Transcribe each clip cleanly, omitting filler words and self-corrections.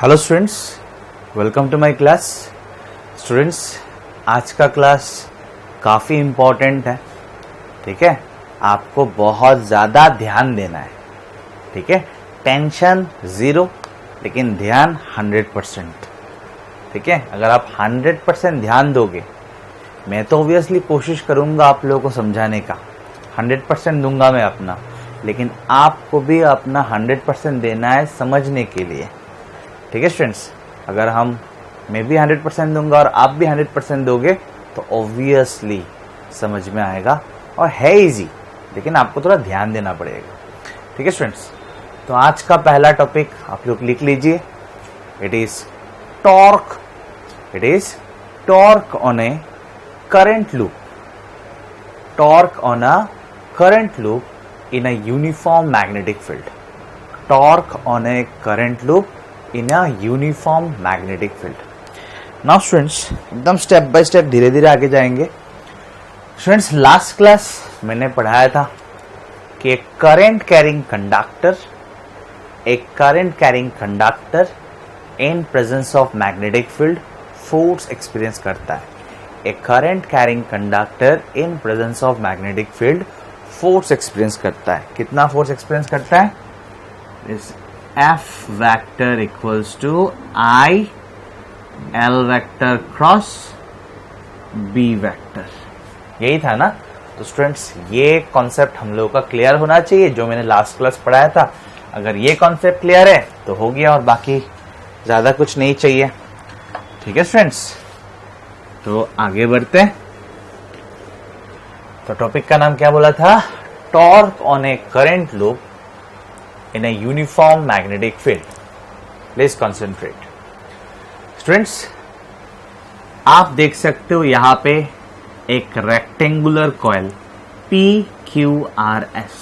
Hello students, welcome to my class. Students, आज का class काफ़ी इम्पोर्टेंट है। ठीक है, आपको बहुत ज़्यादा ध्यान देना है। ठीक है, टेंशन ज़ीरो लेकिन ध्यान 100%। ठीक है, अगर आप 100% ध्यान दोगे, मैं तो ऑब्वियसली कोशिश करूँगा आप लोगों को समझाने का, 100% दूंगा मैं अपना, लेकिन आपको भी अपना 100% देना है समझने के लिए। ठीक है स्टूडेंट्स, अगर मैं भी 100% दूंगा और आप भी 100% दोगे तो ऑब्वियसली समझ में आएगा और है इजी, लेकिन आपको थोड़ा ध्यान देना पड़ेगा। ठीक है स्टूडेंट्स, तो आज का पहला टॉपिक आप लोग लिख लीजिए। It is torque. It is torque on A current loop. Torque on a current loop in a uniform magnetic field. Torque on A current loop in a uniform magnetic field. Now students, एकदम step by step धीरे धीरे आगे जाएंगे। Students, last class मैंने पढ़ाया था कि एक current carrying conductor in presence of magnetic field force experience करता है। एक current carrying conductor in presence of magnetic field force experience करता है। कितना फोर्स एक्सपीरियंस करता है? इस F vector equals to I L vector cross B vector। यही था ना? तो स्टूडेंट्स, ये कॉन्सेप्ट हम लोगों का क्लियर होना चाहिए जो मैंने लास्ट क्लास पढ़ाया था। अगर ये कॉन्सेप्ट क्लियर है तो हो गया, और बाकी ज्यादा कुछ नहीं चाहिए। ठीक है स्टूडेंट्स, तो आगे बढ़ते हैं। तो टॉपिक का नाम क्या बोला था? Torque on A current loop in a uniform magnetic field। Please concentrate। Students, आप देख सकते हो यहां पे एक rectangular coil PQRS।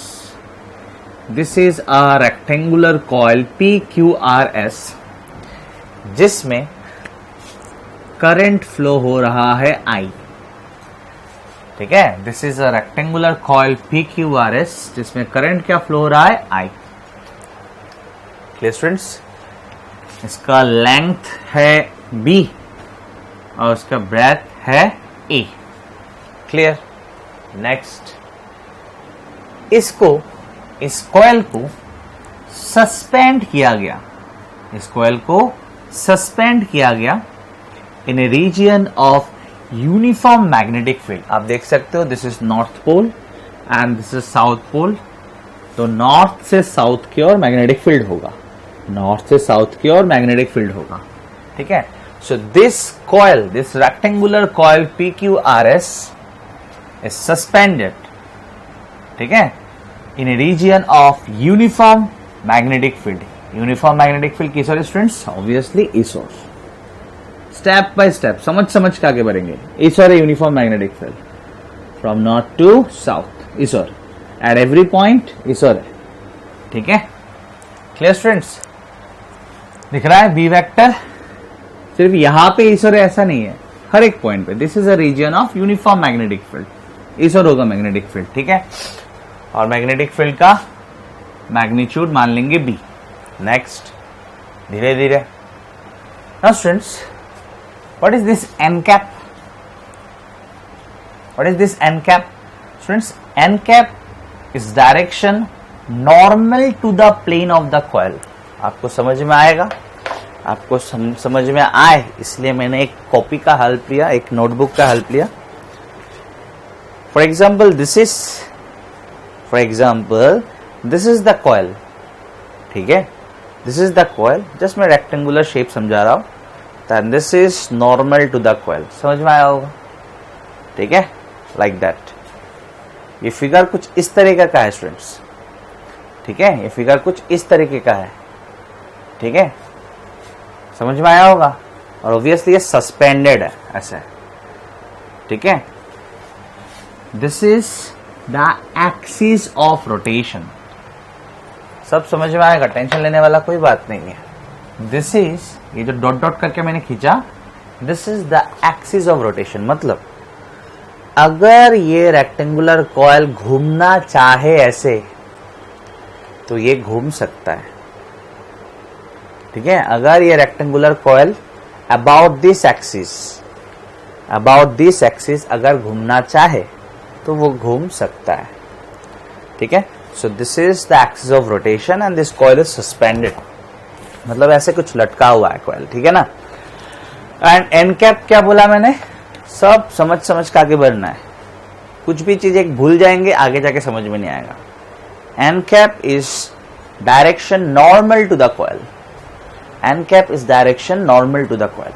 This is a rectangular coil PQRS जिसमें करंट फ्लो हो रहा है I। ठीक है, this is a rectangular coil PQRS जिसमें करंट क्या फ्लो हो रहा है? I। क्लियर स्टूडेंट्स, इसका लेंथ है B और उसका ब्रेथ है A। क्लियर। नेक्स्ट, इस कॉइल को सस्पेंड किया गया। इस कॉइल को सस्पेंड किया गया in a region of uniform magnetic field. आप देख सकते हो, this is north pole and this is south pole. तो नॉर्थ से साउथ की ओर मैग्नेटिक फील्ड होगा। नॉर्थ से साउथ की ओर मैग्नेटिक फील्ड होगा। ठीक है, so this rectangular coil PQRS is suspended, ठीक है, in a region of uniform magnetic field. Uniform magnetic field किस ओर स्टूडेंट्स? ऑब्वियसली इस ओर। स्टेप बाय स्टेप समझ के आगे बढ़ेंगे। इस ओर है uniform magnetic field, from north to south इस ओर, एट एवरी पॉइंट इस ओर है। ठीक है, क्लियर स्टूडेंट्स? दिख रहा है बी वेक्टर? सिर्फ यहां पे इस ओर ऐसा नहीं है, हर एक पॉइंट पे। This is a region of uniform magnetic field. इस ओर होगा मैग्नेटिक फील्ड। ठीक है, और मैग्नेटिक फील्ड का मैग्नीट्यूड मान लेंगे बी। नेक्स्ट, धीरे धीरे। Now students, what is this n cap? What is this n cap? Students, n cap is direction normal to the plane of the coil. आपको समझ में आएगा? आपको समझ में आए इसलिए मैंने एक कॉपी का हेल्प लिया, एक नोटबुक का हेल्प लिया। For example this is the coil. ठीक है, this is the coil. Just मैं रेक्टेंगुलर शेप समझा रहा हूं। This is normal to the coil. समझ में आया होगा? ठीक है, लाइक दैट। ये फिगर कुछ इस तरीके का है स्टूडेंट्स। ठीक है, ये फिगर कुछ इस तरीके का है। ठीक है, समझ में आया होगा? और ऑब्वियसली ये सस्पेंडेड है ऐसे। ठीक है, this is the axis of rotation. सब समझ में आएगा, टेंशन लेने वाला कोई बात नहीं है। दिस इज, ये जो डॉट डॉट करके मैंने खींचा, this is the axis of rotation. मतलब अगर ये रेक्टेंगुलर कॉइल घूमना चाहे ऐसे तो ये घूम सकता है। ठीक है, अगर ये rectangular coil about this axis अगर घूमना चाहे तो वो घूम सकता है। ठीक है, so this is the axis of rotation and this coil is suspended, मतलब ऐसे कुछ लटका हुआ है कॉइल। ठीक है ना। एंड एन कैप क्या बोला मैंने, सब समझ समझ के आगे बढ़ना है, कुछ भी चीज एक भूल जाएंगे आगे जाके समझ में नहीं आएगा। N cap is direction normal to the coil, n cap is direction normal to the coil.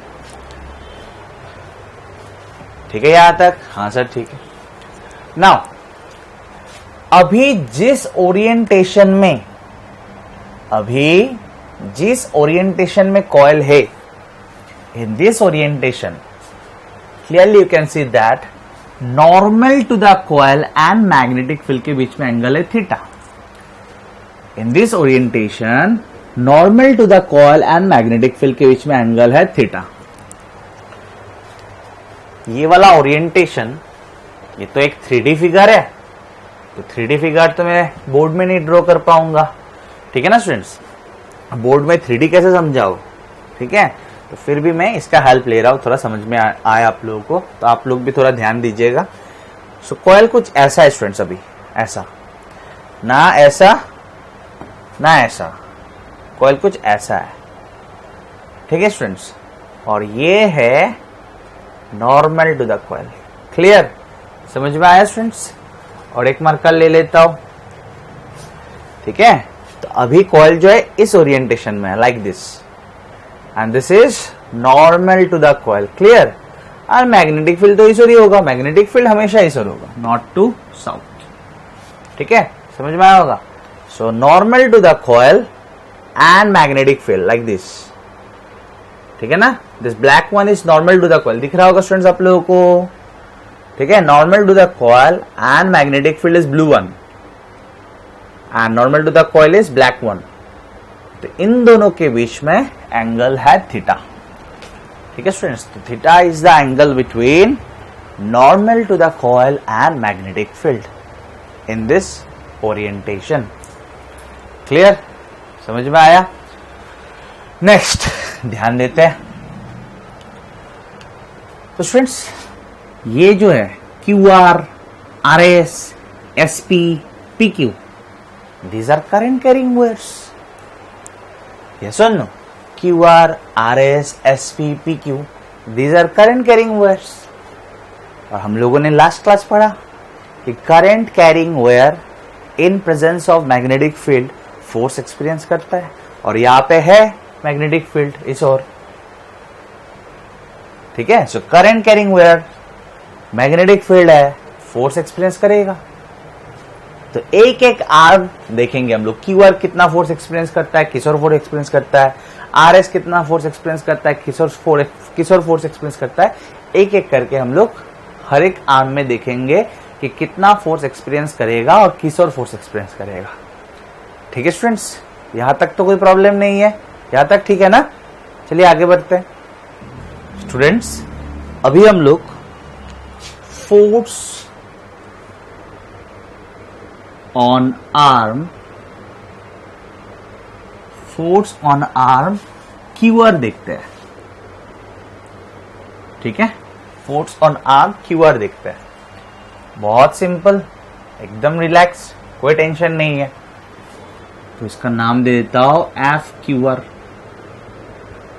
ठीक है यहां तक? हाँ सर ठीक है। नाउ अभी जिस ओरिएंटेशन में कॉइल है, in this orientation clearly you can see that normal to the coil and magnetic field के बीच में एंगल है theta. In this orientation normal to the coil and magnetic field के बीच में एंगल है थीटा। ये वाला ओरिएंटेशन, ये तो एक 3D फिगर है, तो 3D फिगर तो मैं बोर्ड में नहीं ड्रॉ कर पाऊंगा। ठीक है ना स्टूडेंट्स, बोर्ड में 3D कैसे समझाओ? ठीक है, तो फिर भी मैं इसका हेल्प ले रहा हूं, थोड़ा समझ में आया आप लोगों को, तो आप लोग भी थोड़ा ध्यान दीजिएगा। सो कॉइल कुछ ऐसा है स्टूडेंट्स, अभी ऐसा ना, ऐसा ना ऐसा, कॉइल कुछ ऐसा है। ठीक है स्टूडेंट्स, और ये है normal to the coil. Clear, समझ में आया स्टूडेंट्स? और एक मार्कर ले लेता हूं। ठीक है, तो अभी कॉइल जो है इस ओरिएंटेशन में है, like this, and this is normal to the coil. Clear, और मैग्नेटिक फील्ड तो इस ओर ही होगा, मैग्नेटिक फील्ड हमेशा इस ओर होगा, नॉट टू साउथ। ठीक है, समझ में आया होगा? So normal to the coil and magnetic field like this. ठीक है ना, this black one is normal to the coil, दिख रहा होगा स्टूडेंट्स आप लोगों को? ठीक है, normal to the coil and magnetic field is blue one and normal to the coil is black one. तो इन दोनों के बीच में एंगल है थीटा। ठीक है स्टूडेंट्स, तो theta is the angle between normal to the coil and magnetic field in this orientation. Clear, समझ में आया? नेक्स्ट ध्यान देते हैं। तो स्टूडेंट्स, ये जो है QR, RS, SP, PQ, these are current carrying wires. Yes or no? QR, RS, SP, PQ, these are current carrying wires. और हम लोगों ने लास्ट क्लास पढ़ा कि current carrying wire in presence of magnetic field force experience करता है, और यहां पे है मैग्नेटिक फील्ड इस ओर। ठीक है, so current carrying wire magnetic field है, फोर्स एक्सपीरियंस करेगा। तो एक एक आर्म देखेंगे हम लोग, QR कितना फोर्स एक्सपीरियंस करता है, किस ओर फोर्स एक्सपीरियंस करता है, RS कितना फोर्स एक्सपीरियंस करता है, किस ओर फोर्स एक्सपीरियंस करता है। एक एक करके हम लोग हर एक आर्म में देखेंगे कि कितना फोर्स एक्सपीरियंस करेगा और किस ओर फोर्स एक्सपीरियंस करेगा। ठीक है स्टूडेंट्स, यहां तक तो कोई प्रॉब्लम नहीं है, यहां तक ठीक है ना? चलिए आगे बढ़ते हैं। स्टूडेंट्स, अभी हम लोग फोर्स ऑन आर्म QR देखते हैं। ठीक है, फोर्स ऑन आर्म QR देखते हैं। बहुत सिंपल, एकदम रिलैक्स, कोई टेंशन नहीं है। तो इसका नाम दे देता हूं FQR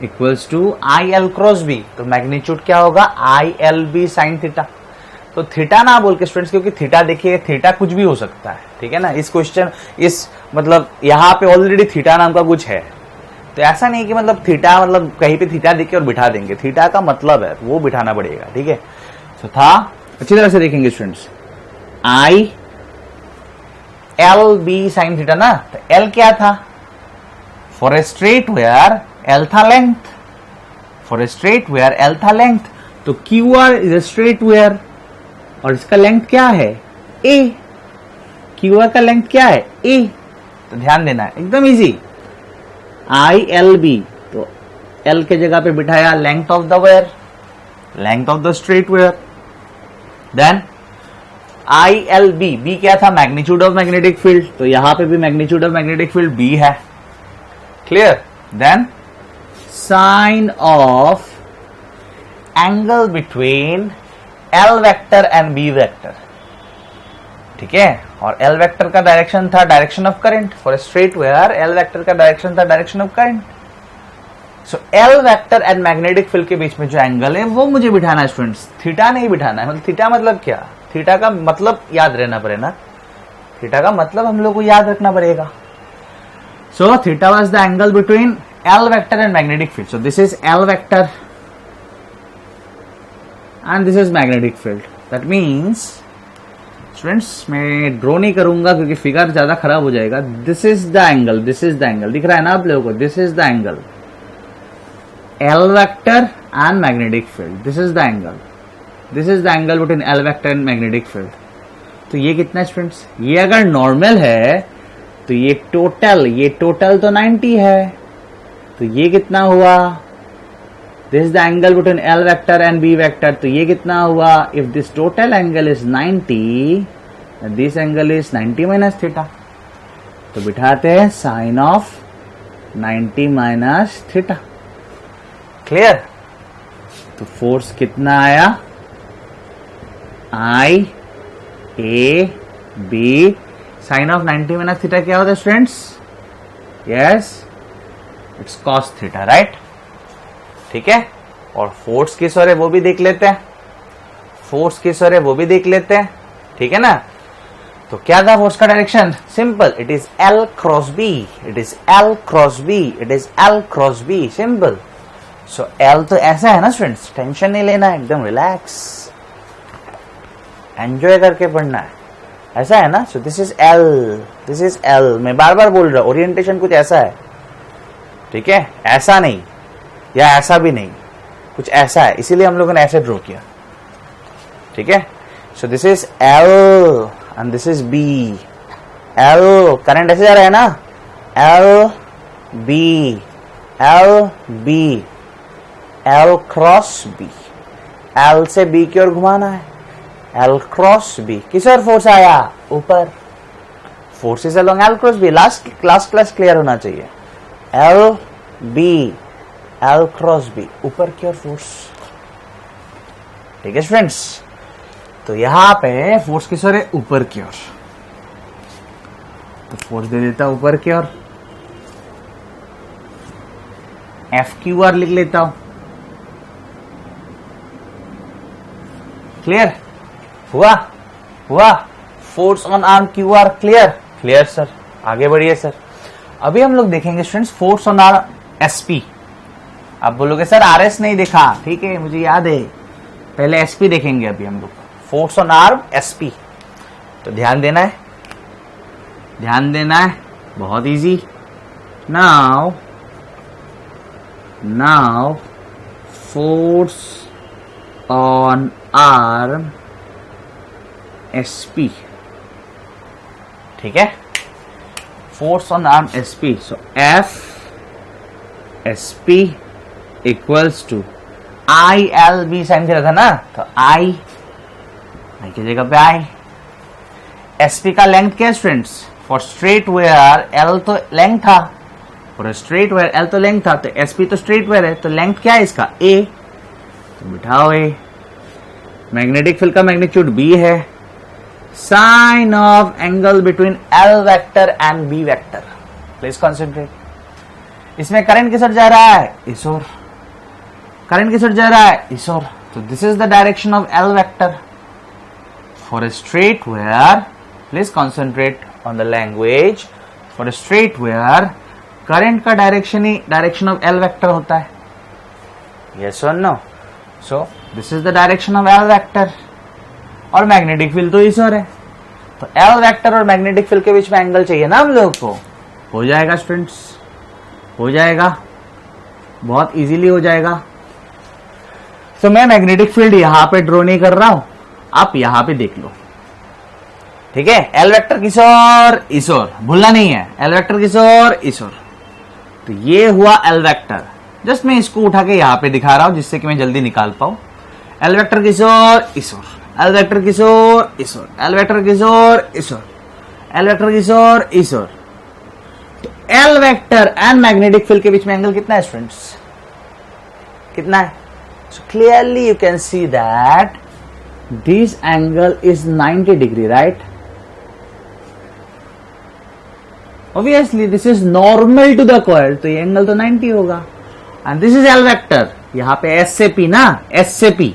equals to IL cross B। तो मैग्नीट्यूड क्या होगा? ILB sine theta. तो थीटा ना बोल के स्टूडेंट्स, क्योंकि थीटा देखिए, थीटा कुछ भी हो सकता है। ठीक है ना, इस क्वेश्चन इस मतलब यहाँ पे ऑलरेडी थीटा नाम का कुछ है, तो ऐसा नहीं कि मतलब थीटा मतलब कहीं पे थीटा देके और बिठा देंगे, थीटा का मतलब है वो बिठाना पड़ेगा। ठीक है, तो था अच्छी तरह से देखेंगे स्टूडेंट्स, ILB साइन थीटा ना। तो L क्या था? For a straight wire L था length, for a straight wire L था लेंथ। तो QR is a straight wire और इसका लेंथ क्या है? A। QR का लेंथ क्या है? A। तो ध्यान देना है, एकदम इजी। ILB, तो L के जगह पे बिठाया length of the wire, length of the straight wire. Then ILB, B क्या था? Magnitude of magnetic field. तो यहां पे भी magnitude of magnetic field B है। Clear? Then sine of angle between L vector and B vector, ठीक है। और एल वेक्टर का डायरेक्शन था direction of current, for straight wire L vector का डायरेक्शन था direction of current. So L vector and magnetic field के बीच में जो एंगल है वो मुझे बिठाना है स्टूडेंट्स, थीटा नहीं बिठाना है। मतलब थीटा मतलब क्या, थीटा का मतलब याद रहना पड़े ना, थीटा का मतलब हम लोग को याद रखना पड़ेगा। So theta was the angle between L vector and magnetic field. So this is L vector and this is magnetic field. That means students मैं ड्रॉ नहीं करूंगा क्योंकि फिगर ज्यादा खराब हो जाएगा। This is the angle, this is the angle, दिख रहा है ना आप लोगों को, this is the angle L vector and magnetic field. This is the angle. This is the angle between L vector and magnetic field. तो ये कितना स्टूडेंट्स, ये अगर नॉर्मल है तो ये टोटल तो 90 है, तो ये कितना हुआ, this is the angle between L vector and B vector, तो ये कितना हुआ, if this total angle is 90 this angle is 90 minus theta, तो बिठाते हैं sine of 90 minus theta. Clear. तो फोर्स कितना आया, I A B, sine of 90 minus theta क्या होता है students, yes it's cos theta, right, ठीक है। और फोर्स किस ओर है वो भी देख लेते हैं, फोर्स किस ओर है वो भी देख लेते हैं, ठीक है ना। तो क्या था फोर्स का direction, simple, it is L cross B, it is L cross B, it is L cross B, simple. So L तो ऐसा है ना स्टूडेंट्स, टेंशन नहीं लेना, एकदम रिलैक्स, एंजॉय करके पढ़ना है, ऐसा है ना। सो this is L, this is L, मैं बार बार बोल रहा हूं ओरिएंटेशन कुछ ऐसा है, ठीक है, ऐसा नहीं या ऐसा भी नहीं, कुछ ऐसा है, इसीलिए हम लोगों ने ऐसे ड्रॉ किया, ठीक है। So this is L and this is B, L current ऐसे जा रहा है ना, L B, L cross B, L से बी की ओर घुमाना है, एल क्रॉस बी, किस ओर फोर्स आया, ऊपर, forces along L cross B, last class clear होना चाहिए, एल क्रॉस बी, ऊपर की ओर फोर्स, ठीक है फ्रेंड्स। तो यहां पे फोर्स किस ओर है, ऊपर की ओर, तो फोर्स दे देता ऊपर की ओर, एफ क्यू आर लिख लेता हूं, क्लियर हुआ, force on arm Q are, clear sir, आगे बढ़िए सर। अभी हम लोग देखेंगे students force on arm SP. आप बोलोगे सर आरएस नहीं देखा, ठीक है मुझे याद है, पहले एसपी देखेंगे अभी हम लोग, फोर्स ऑन आर्म एसपी। तो ध्यान देना है, बहुत easy. Now force on arm SP, ठीक है, force on arm SP. So F SP equals to I L B, sine theta था ना, तो आई की जगह पे आई। एसपी का लेंथ क्या है students, for straight wire L तो लेंथ था, फॉर स्ट्रेट वेयर एल तो लेंथ था, तो एसपी तो स्ट्रेट वेयर है, तो लेंथ क्या है इसका, ए, तो बिठाओ ए। मैग्नेटिक फील्ड का मैग्नीट्यूड बी है, sine of angle between L vector and B vector, please concentrate. इसमें करंट किस ओर जा रहा है, इस ओर, करंट किस ओर जा रहा है, इस ओर, तो this is the direction of L vector. For a straight wire, please concentrate on the language, for a straight wire current का डायरेक्शन ही डायरेक्शन ऑफ एल वेक्टर होता है, यस और no. So this is the direction of L vector, और magnetic field तो इस ओर है, तो एल वेक्टर और मैग्नेटिक फील्ड के बीच में एंगल चाहिए ना हम लोग को, हो जाएगा स्टूडेंट्स, हो जाएगा, बहुत इजीली हो जाएगा। तो मैं मैग्नेटिक फील्ड यहां पे ड्रॉ नहीं कर रहा हूं, आप यहां पे देख लो, ठीक है। एल वेक्टर किस ओर, इस ओर, भूलना नहीं है, एल वेक्टर किस ओर, इस ओर, तो ये हुआ एल वेक्टर। जस्ट मैं इसको उठा के यहां पे दिखा रहा हूं जिससे कि मैं जल्दी निकाल पाऊं। एल वेक्टर किस ओर, इस ओर, एल वेक्टर किस ओर, इस ओर, एल वेक्टर किस ओर, इस ओर, एल वेक्टर किस ओर, इस ओर। तो L vector and magnetic field के बीच में एंगल कितना है स्टूडेंट्स, कितना है? So clearly you can see that this angle is 90 degree, right? Obviously this is normal to the coil, तो ये एंगल तो 90 होगा। And this is L vector, यहाँ पे एस से पी ना, एस से पी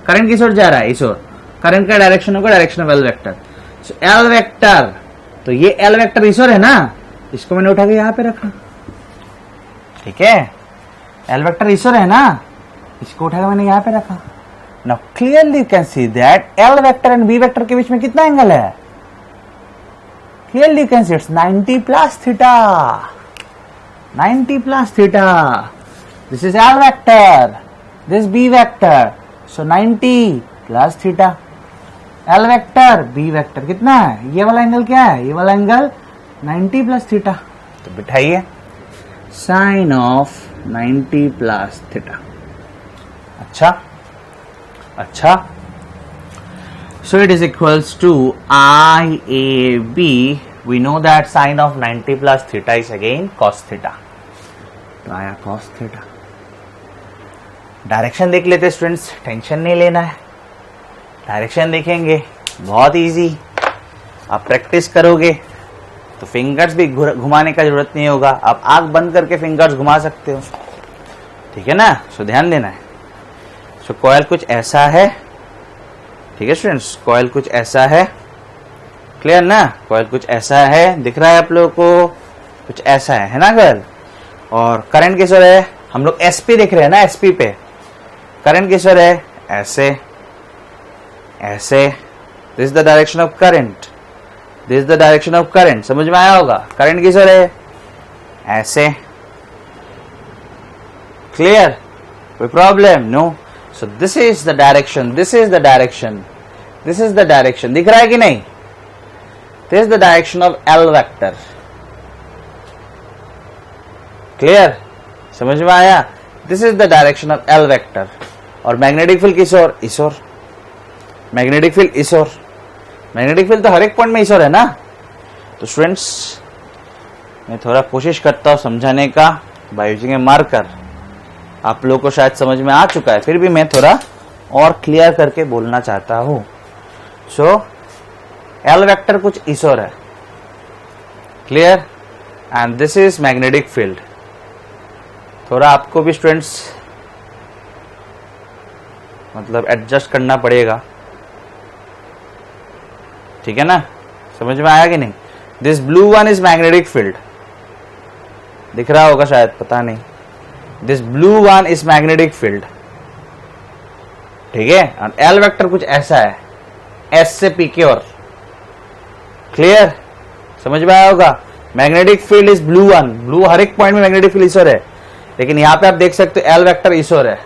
करंट किस ओर जा रहा है? इस ओर। करंट का डायरेक्शन होगा direction of L vector. So L vector, तो ये एल वेक्टर इस ओर है ना, इसको मैंने उठा के यहां पे रखा, ठीक है? एल वेक्टर इस ओर है ना, इसको उठा के मैंने यहां पे रखा। Now clearly you can see that L vector and B vector के बीच में कितना एंगल है? Clearly you can see it's 90 plus theta, 90 plus theta. This is L vector, this B vector, so 90 plus theta. L vector B vector कितना है? ये वाला angle क्या है? ये वाला एंगल 90 प्लस थीटा। तो बिठाइए साइन ऑफ 90 प्लस थीटा। अच्छा, so it is equals to I A B. We know that sine of 90 plus theta is again cos theta, तो आया कॉस थीटा। डायरेक्शन देख लेते स्टूडेंट्स, टेंशन नहीं लेना है, डायरेक्शन देखेंगे, बहुत इजी। आप प्रैक्टिस करोगे तो फिंगर्स भी घुमाने का जरूरत नहीं होगा, आप आंख बंद करके फिंगर्स घुमा सकते हो, ठीक है ना? सो ध्यान देना है। सो कॉइल कुछ ऐसा है, ठीक है स्टूडेंट्स? कॉइल कुछ ऐसा है, क्लियर ना? कॉइल कुछ ऐसा है, दिख रहा है आप लोगों को? कुछ ऐसा है ना गर्ल? और करंट किस ओर है? हम लोग एसपी देख रहे हैं ना, एसपी पे करंट किस ओर है? ऐसे ऐसे। This is the direction of current, this is the direction of current. समझ में आया होगा? करंट किस ओर है? ऐसे। क्लियर? कोई problem? No. So this is the direction, this is the direction, this is the direction. दिख रहा है कि नहीं? This is the direction of L vector. Clear? समझ में आया? This is the direction of L vector. और मैग्नेटिक फील्ड किस ओर? इस ओर। मैग्नेटिक फील्ड इस ओर। मैग्नेटिक फील्ड तो हर एक पॉइंट में इस ओर है ना। तो स्टूडेंट्स मैं थोड़ा कोशिश करता हूं समझाने का बाय यूजिंग ए मार्कर। आप लोगों को शायद समझ में आ चुका है, फिर भी मैं थोड़ा और क्लियर करके बोलना चाहता हूं। सो एल वेक्टर कुछ इस ओर है, clear? And this is magnetic field. थोड़ा आपको भी स्टूडेंट्स मतलब एडजस्ट करना पड़ेगा, ठीक है ना? समझ में आया कि नहीं? This blue one is magnetic field, दिख रहा होगा शायद, पता नहीं। This blue one is magnetic field, ठीक है? और एल वेक्टर कुछ ऐसा है, एस से पी की ओर। क्लियर? समझ में आया होगा? Magnetic field is blue one, blue हर एक पॉइंट में मैग्नेटिक फील्ड इस ओर है, लेकिन यहां पे आप देख सकते हो एल वेक्टर इस ओर है,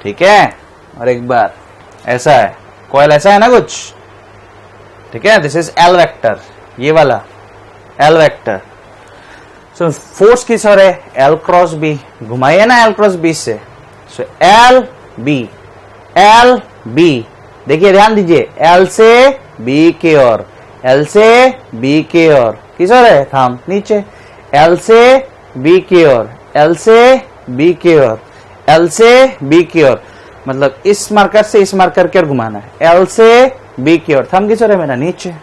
ठीक है? और एक बार ऐसा है, कॉइल ऐसा है ना कुछ, ठीक है? दिस इज एल वेक्टर, ये वाला एल वेक्टर। सो फोर्स किस ओर है? L cross B. घुमाइए ना एल क्रॉस बी से। सो एल बी, एल बी, देखिए ध्यान दीजिए, एल से बी की ओर, एल से बी की ओर। किस ओर है? थाम नीचे। एल से बी की ओर, एल से बी की ओर, एल से बी की ओर, मतलब इस मार्कर से इस मार्कर की ओर घुमाना है। एल से बी की ओर, थंब किस ओर है मेरा? नीचे।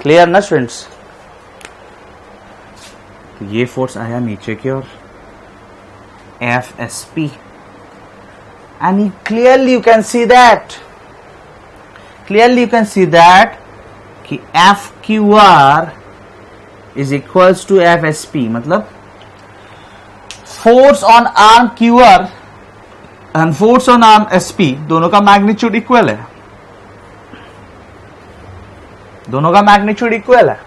क्लियर ना स्टूडेंट्स? ये फोर्स आया नीचे की ओर, F S P, and clearly you can see that, clearly you can see that कि F Q R is equals to F S P, मतलब force on arm Q R and force on arm S P दोनों का magnitude equal है, दोनों का magnitude equal है।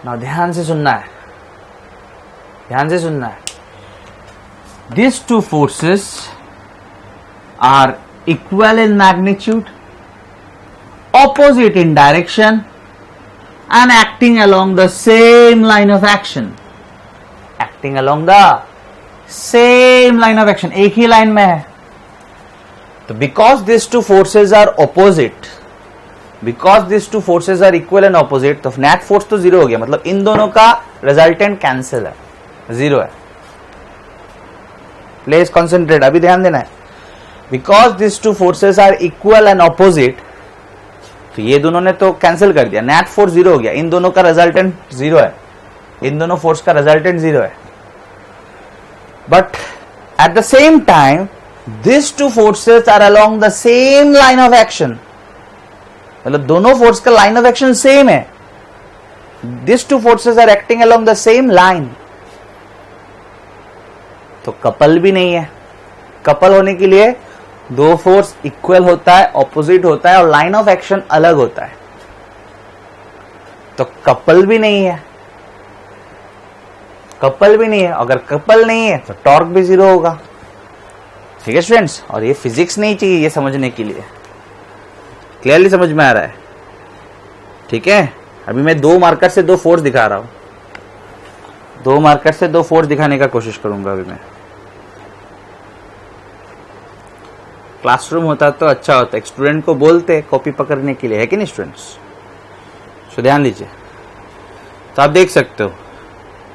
ना ध्यान से सुनना है, ध्यान से सुनना है। These two forces are equal in magnitude, opposite in direction, and acting along the same line of action. Acting along the same line of action, एक ही लाइन में है। तो because these two forces are opposite, because these two forces are equal and opposite, तो net force तो zero हो गया, मतलब इन दोनों का रिजल्टेंट कैंसिल है, जीरो है। प्लीज कॉन्सेंट्रेट, अभी ध्यान देना है। Because this two forces are equal and opposite, तो ये दोनों ने तो कैंसिल कर दिया, नेट फोर्स जीरो हो गया, इन दोनों का रिजल्टेंट जीरो है, इन दोनों फोर्स का रिजल्टेंट जीरो है। But at the same time this two forces are along the same line of action, मतलब दोनों फोर्स का लाइन ऑफ एक्शन सेम है। This two forces are acting along the same line, तो couple भी नहीं है। Couple होने के लिए दो फोर्स इक्वल होता है, ऑपोजिट होता है और लाइन ऑफ एक्शन अलग होता है, तो कपल भी नहीं है। कपल भी नहीं है, अगर कपल नहीं है तो टॉर्क भी जीरो होगा। ठीक है स्टूडेंट्स, और ये फिजिक्स नहीं चाहिए ये समझने के लिए, क्लियरली समझ में आ रहा है? ठीक है, अभी मैं 2 मार्कर से 2 फोर्स दिखा रहा हूं, 2 मार्कर से 2 फोर्स दिखाने का कोशिश करूंगा अभी मैं। क्लासरूम होता तो अच्छा होता, एक स्टूडेंट को बोलते कॉपी पकड़ने के लिए, है कि नहीं स्टूडेंट्स? तो ध्यान दीजिए, तो आप देख सकते हो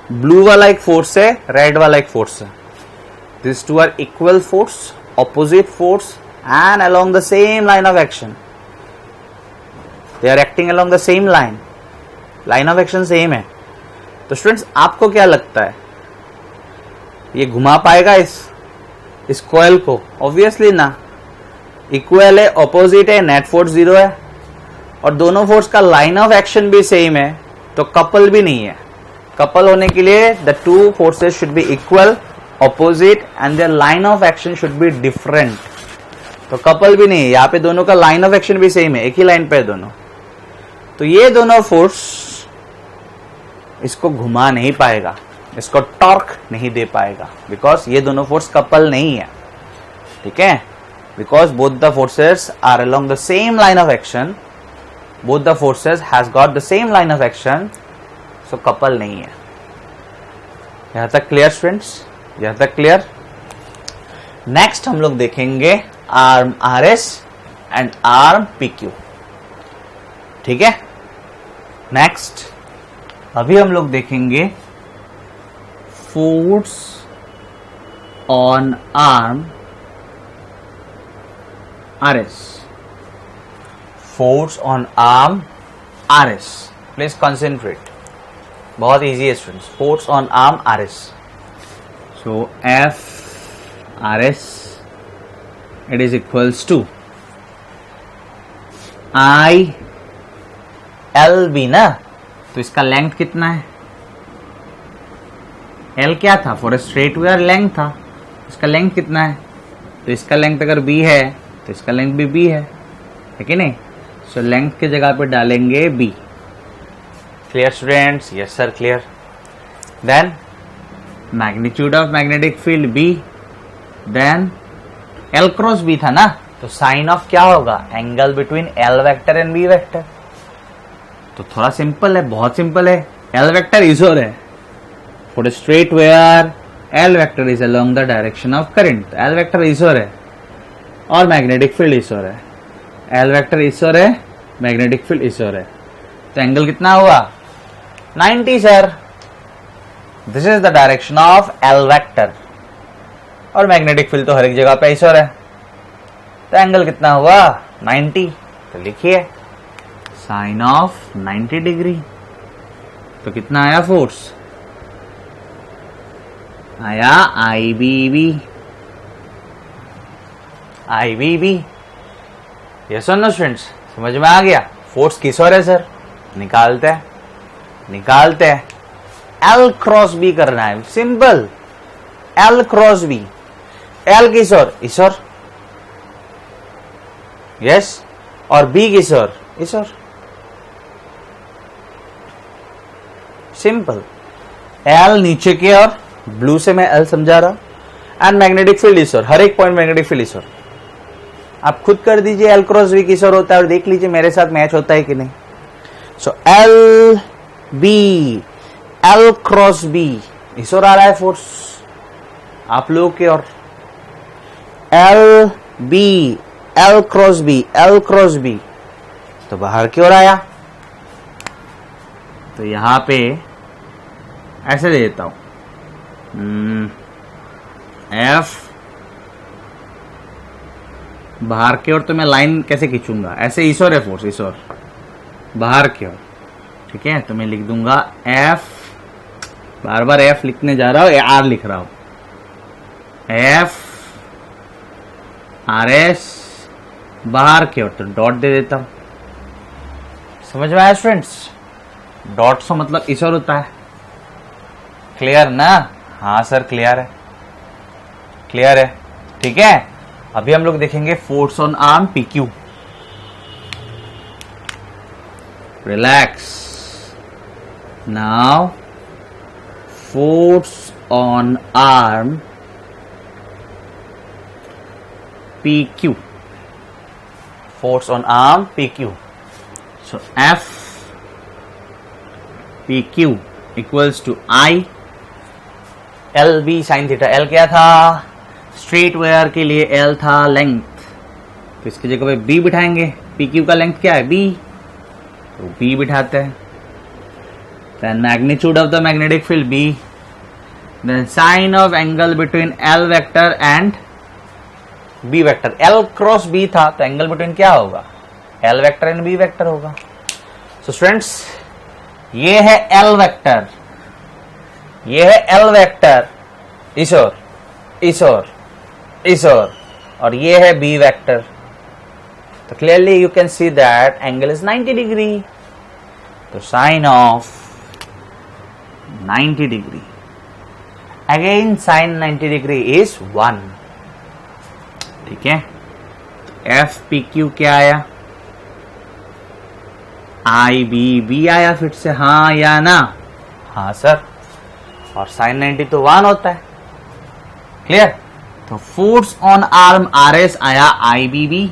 ब्लू वाला एक फोर्स है, रेड वाला एक फोर्स है। This two are equal force, opposite force and along the same line of action, they are acting along the same line, line of action same है। तो स्टूडेंट्स आपको क्या लगता है, ये घुमा पाएगा इस कॉइल को? ऑब्वियसली ना, इक्वल है, ऑपोजिट है, नेट फोर्स जीरो है और दोनों फोर्स का लाइन ऑफ एक्शन भी सेम है, तो कपल भी नहीं है। कपल होने के लिए the two forces should be equal, opposite and their line of action should be different, तो कपल भी नहीं है। यहाँ पे दोनों का लाइन ऑफ एक्शन भी सेम है, एक ही लाइन पे है दोनों, तो ये दोनों फोर्स इसको घुमा नहीं पाएगा, इसको टॉर्क नहीं दे पाएगा, बिकॉज ये दोनों फोर्स कपल नहीं है। ठीक है, because both the forces are along the same line of action, both the forces has got the same line of action, so couple नहीं है। यहां तक क्लियर स्टूडेंट्स? यहां तक क्लियर? नेक्स्ट हम लोग देखेंगे arm R S and arm P Q. ठीक है, नेक्स्ट अभी हम लोग देखेंगे force on arm R S, force on arm R S, please concentrate, बहुत इजी है students. Force on arm R S, so F R S it is equals to I L B ना, तो इसका length कितना है? L क्या था? For a straight wire length था, इसका लेंथ कितना है? तो इसका लेंथ अगर बी है तो इसका लेंथ भी बी है कि नहीं? सो लेंथ की जगह पे डालेंगे B. Clear students? Yes sir, clear. Then magnitude of magnetic field B, then L cross B था ना, तो साइन ऑफ क्या होगा? Angle between L vector and B vector. तो थोड़ा सिंपल है, बहुत सिंपल है। एल वेक्टर इजोर है, for a straight wire L vector is along the direction of current, L vector इजोर है और मैग्नेटिक फील्ड इजोर है। एल वेक्टर इजोर है, मैग्नेटिक फील्ड इजोर है, तो एंगल कितना हुआ? 90 sir. This is the direction of L vector और मैग्नेटिक फील्ड तो हर एक जगह पे इजोर है, तो एंगल कितना हुआ? 90। तो लिखिए साइन ऑफ 90 डिग्री, तो कितना आया फोर्स? आया I B B, I B B. Yes और नो स्टूडेंट्स? समझ में आ गया? फोर्स किस ओर है सर? निकालते हैं, निकालते हैं। एल क्रॉस बी करना है, simple. L cross B, L किस ओर? इस ओर, यस, और बी किस ओर? इस ओर, सिंपल। एल नीचे की ओर, ब्लू से मैं एल समझा रहा, एंड मैग्नेटिक फील्ड इस ओर, हर एक पॉइंट मैग्नेटिक फील्ड इस ओर। आप खुद कर दीजिए एल क्रॉस बी किस ओर होता है और देख लीजिए मेरे साथ मैच होता है कि नहीं। So L B, L cross B, इस ओर आ रहा है फोर्स आप लोगों के ओर। L B, L cross B, L cross B, तो बाहर की ओर आया। तो यहां पे ऐसे दे देता हूं, एफ बाहर की ओर, तो मैं लाइन कैसे खींचूंगा, ऐसे इस ओर है फोर्स, इस ओर बाहर की ओर, ठीक है। तो मैं लिख दूंगा एफ, बार बार एफ लिखने जा रहा हूं, आर लिख रहा हूं, एफ आर एस बाहर की ओर, तो डॉट दे देता हूं। समझ में आया स्टूडेंट्स? डॉट से मतलब इस ओर होता है। क्लियर ना? हाँ सर क्लियर है, क्लियर है, ठीक है। अभी हम लोग देखेंगे force on arm P Q. Relax now, force on arm P Q, force on arm P Q. So F P Q equals to I L B sine theta. L क्या था? स्ट्रेट वायर के लिए L था length, तो इसकी जगह पे B बिठाएंगे। पी क्यू का लेंथ क्या है? बी, तो बी बिठाते हैं। Then magnitude of the magnetic field B, then sine of angle between L vector and B vector. L cross B था, तो एंगल बिटवीन क्या होगा? L vector and B vector होगा। सो स्टूडेंट्स, ये है एल वेक्टर, ये है L vector इस ओर, इस ओर, इस ओर, और ये है बी वेक्टर। तो clearly you can see that angle is 90 degree. तो sine of 90 degree, again sine 90 degree is 1, ठीक है। तो एफ पी क्यू क्या आया? आई बी, बी आया फिर से, हाँ या ना? हाँ सर। और साइन 90 तो 1 होता है, क्लियर। तो force on arm R S आया I B B,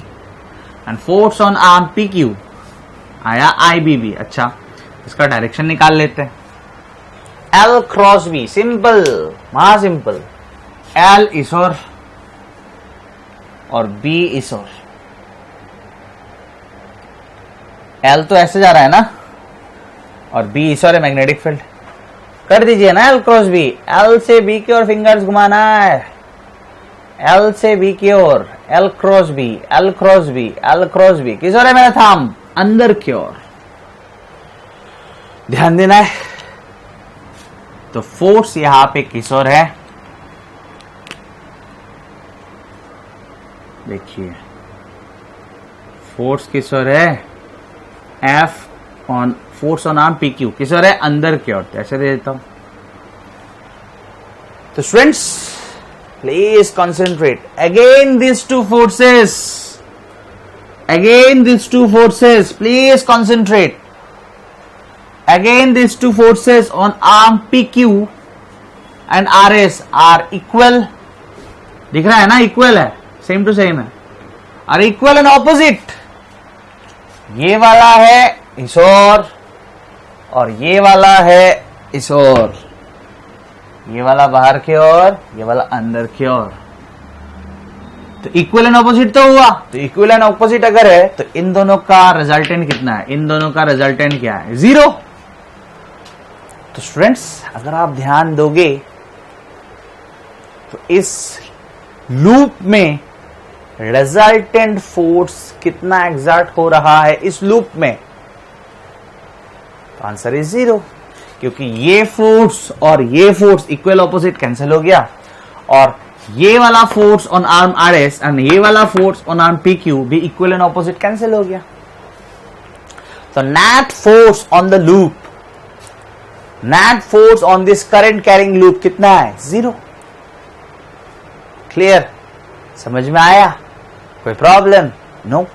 and force on arm P Q आया आई बी बी। अच्छा, इसका डायरेक्शन निकाल लेते हैं। एल क्रॉस बी, सिंपल, महा सिंपल। एल इस ओर और बी इस ओर। एल तो ऐसे जा रहा है ना, और बी इस ओर है मैग्नेटिक फील्ड। कर दीजिए ना एल क्रॉस बी। एल से बी की ओर फिंगर्स घुमाना है, एल से बी की ओर, L cross B, L cross B, L cross B. किस ओर है मेरा थंब? अंदर की ओर, ध्यान देना है। तो फोर्स यहां पे किस ओर है? देखिए फोर्स किस ओर है? F on, force on arm P Q किस ओर है? अंदर की ओर। ऐसे दे देता हूं। तो students please concentrate. Again this two forces, again this two forces, please concentrate. Again this two forces on arm P Q and R S R equal. दिख रहा है ना? इक्वल है, सेम टू सेम है, आर इक्वल एंड ऑपोजिट। ये वाला है इस और ये वाला है इस ओर। ये वाला बाहर की ओर, ये वाला अंदर की ओर। तो इक्वल एंड ऑपोजिट तो हुआ। तो इक्वल एंड ऑपोजिट अगर है तो इन दोनों का रिजल्टेंट कितना है? इन दोनों का रिजल्टेंट क्या है? 0। तो स्टूडेंट्स अगर आप ध्यान दोगे तो इस लूप में रिजल्टेंट फोर्स कितना एग्जर्ट हो रहा है इस लूप में? तो आंसर इज 0, क्योंकि ये फोर्स और ये फोर्स इक्वल ऑपोजिट कैंसिल हो गया, और ये वाला force on arm R S and ये वाला force on arm P Q भी इक्वल एंड ऑपोजिट कैंसिल हो गया। तो net force on the loop, net force on this current carrying loop कितना है? 0। क्लियर? समझ में आया? कोई प्रॉब्लम? नो।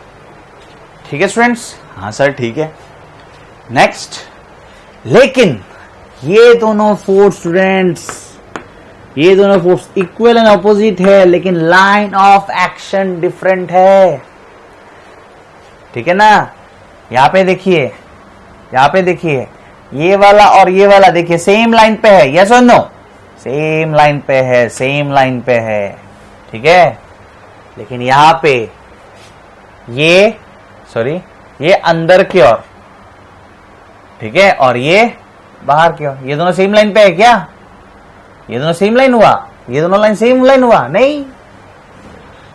ठीक है स्टूडेंट्स? हाँ सर ठीक है। नेक्स्ट, लेकिन ये दोनों फोर्स स्टूडेंट्स, ये दोनों फोर्स इक्वल एंड ऑपोजिट है, लेकिन लाइन ऑफ एक्शन डिफरेंट है। ठीक है ना? यहां पे देखिए, यहां पे देखिए, ये वाला और ये वाला देखिए सेम लाइन पे है। यस और नो? सेम लाइन पे है, सेम लाइन पे है। ठीक है? लेकिन यहां पे ये, सॉरी, ये अंदर की ओर, ठीक है, और ये बाहर की ओर। ये दोनों सेम लाइन पे है क्या? ये दोनों सेम लाइन हुआ? ये दोनों लाइन सेम लाइन हुआ नहीं.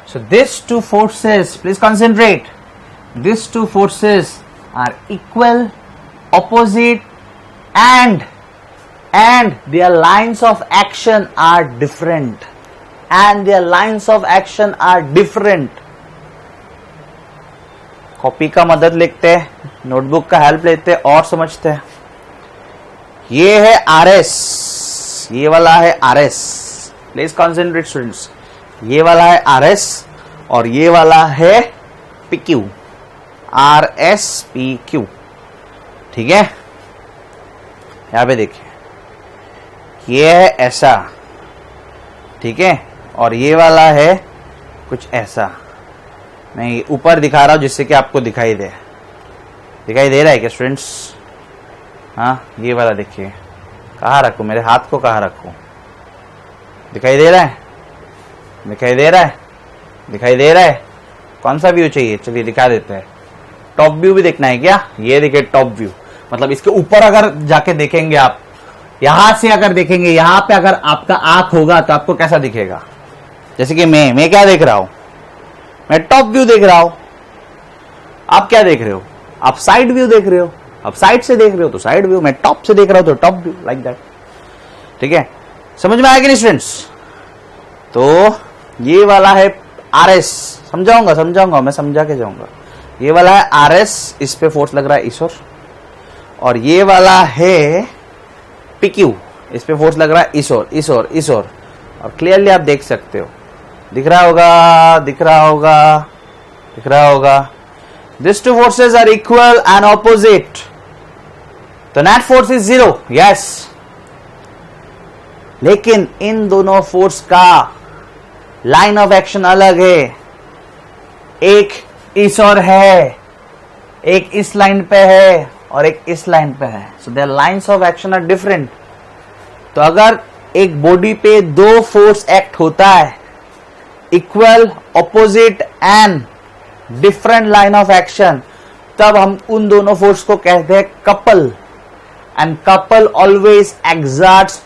So these two forces, please concentrate. These two forces are equal, opposite, and their lines of action are different. And their lines of action are different. Copy का मदद लेते हैं, notebook का help लेते हैं और समझते हैं. ये है RS, ये वाला है RS. Please concentrate students. ये वाला है RS और ये वाला है PQ. RS PQ. ठीक है, यहां पे देखिए, ये है ऐसा, ठीक है, और ये वाला है कुछ ऐसा. मैं ऊपर दिखा रहा हूं जिससे कि आपको दिखाई दे रहा है क्या स्टूडेंट्स? हाँ, ये वाला देखिए. कहाँ रखूं, मेरे हाथ को कहाँ रखूं? दिखाई दे रहा है? दिखाई दे रहा है? दिखाई दे रहा है? कौन सा व्यू चाहिए? चलिए दिखा देते हैं. टॉप व्यू भी देखना है क्या? ये देखिए टॉप व्यू, मतलब इसके ऊपर अगर जाके देखेंगे आप, यहां से अगर देखेंगे, यहां पे अगर आपका आंख होगा तो आपको कैसा दिखेगा? जैसे कि मैं क्या देख रहा हूं? मैं टॉप व्यू देख रहा हूं. आप क्या देख रहे हो? आप साइड व्यू देख रहे हो. आप साइड से देख रहे हो तो साइड व्यू, मैं टॉप से देख रहा हूं तो टॉप व्यू, लाइक दैट. ठीक है, समझ में आया कि नहीं स्टूडेंट्स? तो ये वाला है RS. समझाऊंगा, मैं समझा के जाऊंगा. ये वाला है RS, इस पे फोर्स लग रहा है इस और ये वाला है PQ, इस पे फोर्स लग रहा है इस और क्लियरली आप देख सकते हो. दिख रहा होगा. These two forces are equal and opposite. The net force is 0. Yes. लेकिन इन दोनों फोर्स का लाइन ऑफ एक्शन अलग है. एक इस और है, एक इस लाइन पे है और एक इस लाइन पे है. So their lines of action are different. तो अगर एक बॉडी पे दो फोर्स एक्ट होता है, equal, opposite and different line of action, तब हम उन दोनों फोर्स को कहते हैं couple. And couple always exerts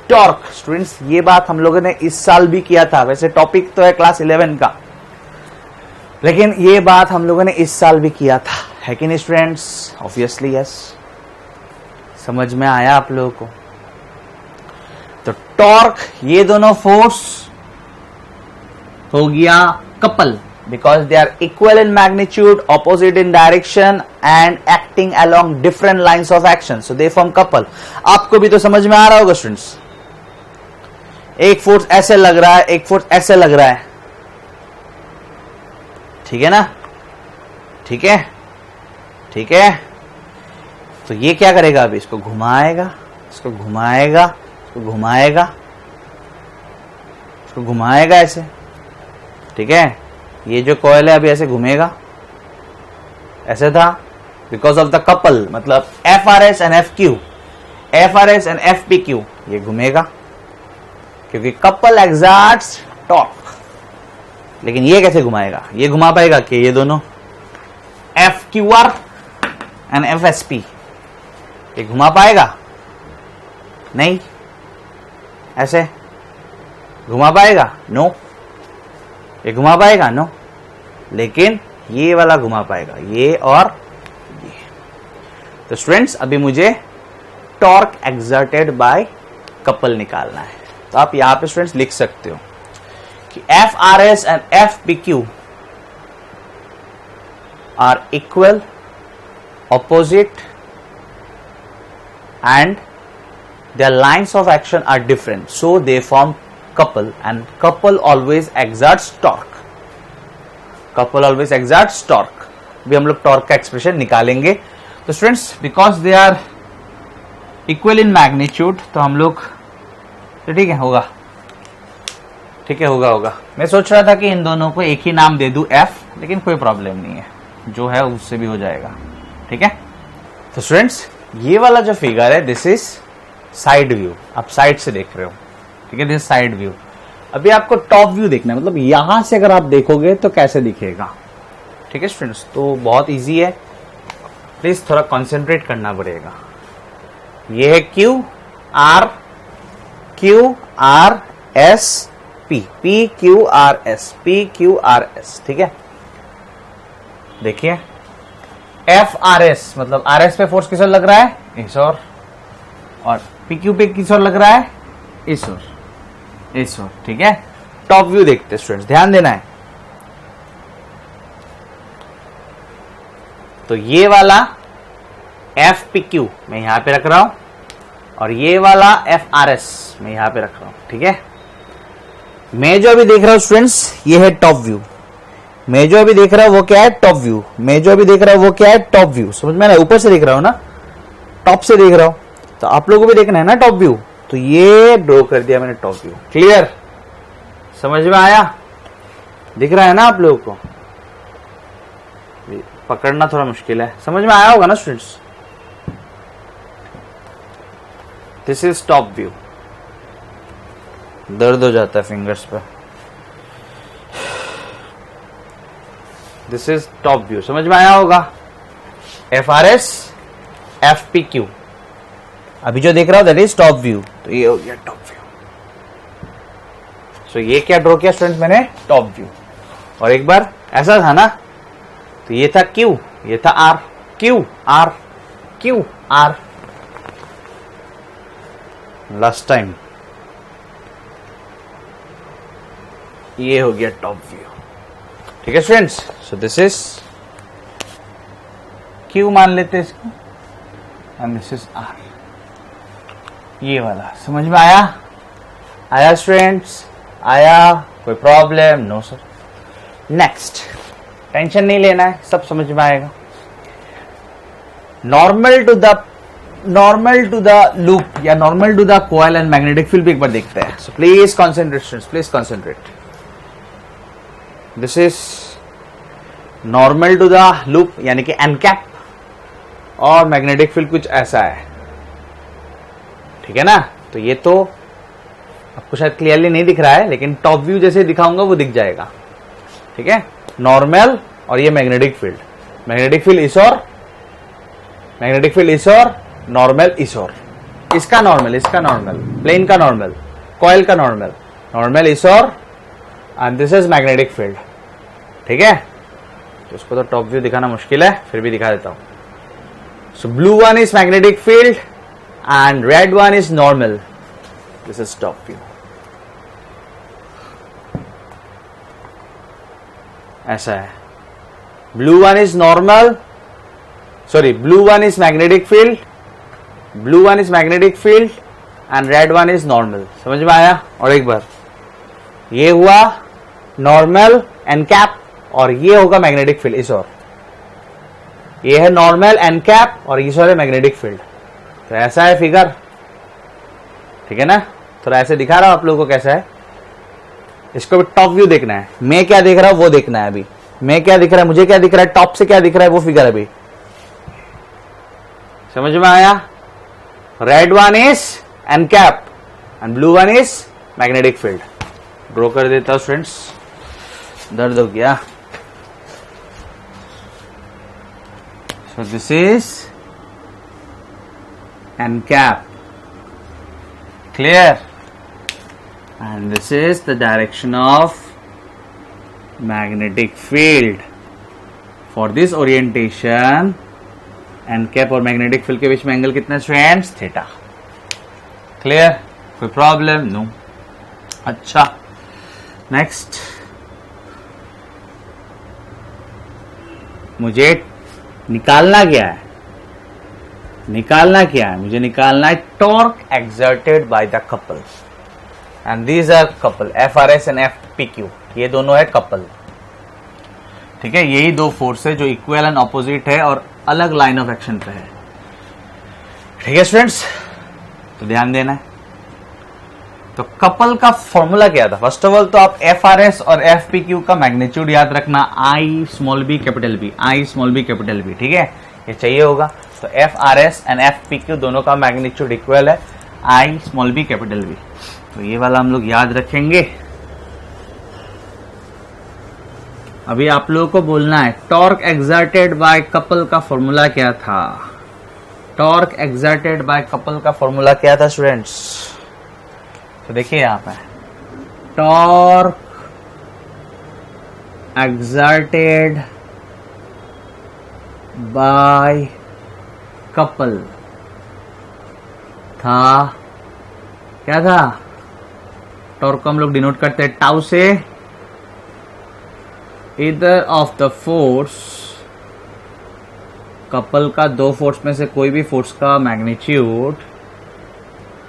torque. Students, ये बात हम लोगों ने इस साल भी किया था. वैसे टॉपिक तो है क्लास 11 का, लेकिन ये बात हम लोगों ने इस साल भी किया था, है कि नहीं स्टूडेंट्स? Obviously yes. समझ में आया आप लोगों को? तो टॉर्क, ये दोनों फोर्स हो गया couple, because they are equal in magnitude, opposite in direction and acting along different lines of action. So they form couple. आपको भी तो समझ में आ रहा होगा स्टूडेंट्स. एक फोर्स ऐसे लग रहा है, एक फोर्स ऐसे लग रहा है. ठीक है ना? ठीक है. तो ये क्या करेगा? अभी इसको घुमाएगा, इसको घुमाएगा ऐसे. ठीक है, ये जो कॉइल है अभी ऐसे घूमेगा, ऐसे था, बिकॉज ऑफ द कपल. मतलब FRS एंड FPQ, ये घूमेगा क्योंकि कपल एक्सर्ट्स टॉर्क. लेकिन ये कैसे घुमाएगा? ये घुमा पाएगा कि ये दोनों FQR एंड FSP, ये घुमा पाएगा? नहीं. ऐसे घुमा पाएगा? नो. ये घुमा पाएगा? नो. लेकिन ये वाला घुमा पाएगा, ये और ये. तो स्टूडेंट्स, अभी मुझे टॉर्क एक्सर्टेड बाय कपल निकालना है. तो आप यहां पे स्टूडेंट्स लिख सकते हो कि FRS and FPQ are equal, opposite and their lines of action are different, so they form couple, and couple always exerts torque. भी हम लोग टॉर्क का एक्सप्रेशन निकालेंगे. तो students, because they are equal in magnitude, तो हम लोग, तो ठीक है, होगा. मैं सोच रहा था कि इन दोनों को एक ही नाम दे दूं F, लेकिन कोई प्रॉब्लम नहीं है, जो है उससे भी हो जाएगा. ठीक है. तो स्टूडेंट्स, ये वाला जो फिगर है, दिस इज साइड व्यू. आप साइड से देख रहे हो. ठीक है, दिस साइड व्यू. अभी आपको टॉप व्यू देखना है, मतलब यहां से अगर आप देखोगे तो कैसे दिखेगा. ठीक है स्टूडेंट्स, तो बहुत इजी है, प्लीज थोड़ा कंसंट्रेट करना पड़ेगा. ये है Q R Q R S P, P Q R S, P Q R S, ठीक है। देखिए एफ आर एस मतलब आर एस पे फोर्स किस ओर लग रहा है, इस ओर, और पी क्यू पे किस ओर लग रहा है, इस ओर, इस ओर, ठीक है। टॉप व्यू देखते हैं स्टूडेंट्स, ध्यान देना है। तो ये वाला एफ पी क्यू मैं यहां पे रख रहा हूं, और ये वाला एफ आर एस मैं यहां पे रख रहा हूं, ठीक है। मैं जो अभी देख रहा हूं स्टूडेंट्स, ये है टॉप व्यू। मैं जो अभी देख रहा हूं वो क्या है, टॉप व्यू। मैं जो अभी देख रहा हूं वो क्या है, टॉप व्यू। समझ में ना, ऊपर से देख रहा हूं ना, टॉप से देख रहा हूं। तो आप लोगों को भी देखना है ना टॉप व्यू, तो ये ड्रॉ कर दिया मैंने टॉप व्यू। क्लियर, समझ में आया, दिख रहा है ना आप लोगों को, पकड़ना थोड़ा मुश्किल है, समझ में आया होगा ना students. This is top view. दर्द हो जाता है फिंगर्स पे। दिस इज टॉप व्यू, समझ में आया होगा। F R S F P Q, अभी जो देख रहा हूं दैट इज टॉप व्यू। तो ये हो गया टॉप व्यू। सो ये क्या ड्रॉ किया स्टूडेंट मैंने, टॉप व्यू। और एक बार ऐसा था ना, तो ये था क्यू, ये था R, Q R, Q R. Last time ये हो गया टॉप व्यू, ठीक है students. So this is Q मान लेते हैं इसको, एंड दिस इज आर, ये वाला। समझ में आया, आया स्टूडेंट्स, आया, कोई problem, no sir. Next, tension नहीं लेना है, सब समझ में आएगा। नॉर्मल टू द लूप या normal to the coil and magnetic field भी एक बार देखते हैं। So please concentrate, please concentrate. This is normal to the loop यानी कि एन कैप, और मैग्नेटिक फील्ड कुछ ऐसा है, ठीक है ना। तो ये तो आपको शायद क्लियरली नहीं दिख रहा है, लेकिन टॉप व्यू जैसे दिखाऊंगा वो दिख जाएगा, ठीक है। नॉर्मल और ये मैग्नेटिक फील्ड, मैग्नेटिक फील्ड इस और, मैग्नेटिक फील्ड इस और, नॉर्मल इस और, इसका नॉर्मल, इसका नॉर्मल, प्लेन का नॉर्मल, कॉइल का नॉर्मल, नॉर्मल इस और, and this is magnetic field, ठीक है। तो इसको तो टॉप व्यू दिखाना मुश्किल है, फिर भी दिखा देता हूं। सो blue one is magnetic field and red one is normal, this is top view. ऐसा है, blue one is normal, sorry blue one is magnetic field, blue one is magnetic field and red one is normal. समझ में आया। और एक बार ये हुआ normal N cap, और ये होगा मैग्नेटिक फील्ड इस और, ये है नॉर्मल एन कैप और इस और है मैग्नेटिक फील्ड। तो ऐसा है फिगर, ठीक है ना। थोड़ा ऐसे दिखा रहा हूं आप लोगों को कैसा है, इसको भी टॉप व्यू देखना है। मैं क्या देख रहा हूं वो देखना है। अभी मैं क्या दिख रहा है, मुझे क्या दिख रहा है, टॉप से क्या दिख रहा है वो फिगर अभी समझ में आया। Red one is an cap and blue one is magnetic field. Draw कर देता हूं स्टूडेंट्स, दर्द हो गया। सो this is an cap, clear, and this is the direction of magnetic field. For this orientation N cap और magnetic field के बीच में एंगल कितना स्टूडेंट्स, थीटा। क्लियर, कोई प्रॉब्लम, नो। अच्छा नेक्स्ट, मुझे निकालना क्या है, निकालना क्या है, मुझे निकालना है torque exerted by the couples, and these are couple, FRS and FPQ, ये दोनों है कपल, ठीक है। यही दो फोर्स है जो इक्वल एंड ऑपोजिट है और अलग लाइन ऑफ एक्शन पे है, ठीक है स्टूडेंट्स। तो ध्यान देना है। तो कपल का फॉर्मूला क्या था, फर्स्ट ऑफ ऑल तो आप FRS और FPQ का मैग्नीट्यूड याद रखना, I small b capital B, I small b capital B, ठीक है, ये चाहिए होगा। तो FRS एंड FPQ दोनों का मैग्नीट्यूड इक्वल है I small b capital B, तो ये वाला हम लोग याद रखेंगे। अभी आप लोगों को बोलना है टॉर्क एक्सर्टेड बाय कपल का फॉर्मूला क्या था, टॉर्क एक्सर्टेड बाय कपल का फॉर्मूला क्या था स्टूडेंट्स? तो देखिए यहां पे टॉर्क एक्सर्टेड बाय कपल था, क्या था? टॉर्क को हम लोग डिनोट करते हैं टाउ से, either of the force, couple का दो फोर्स में से कोई भी फोर्स का magnitude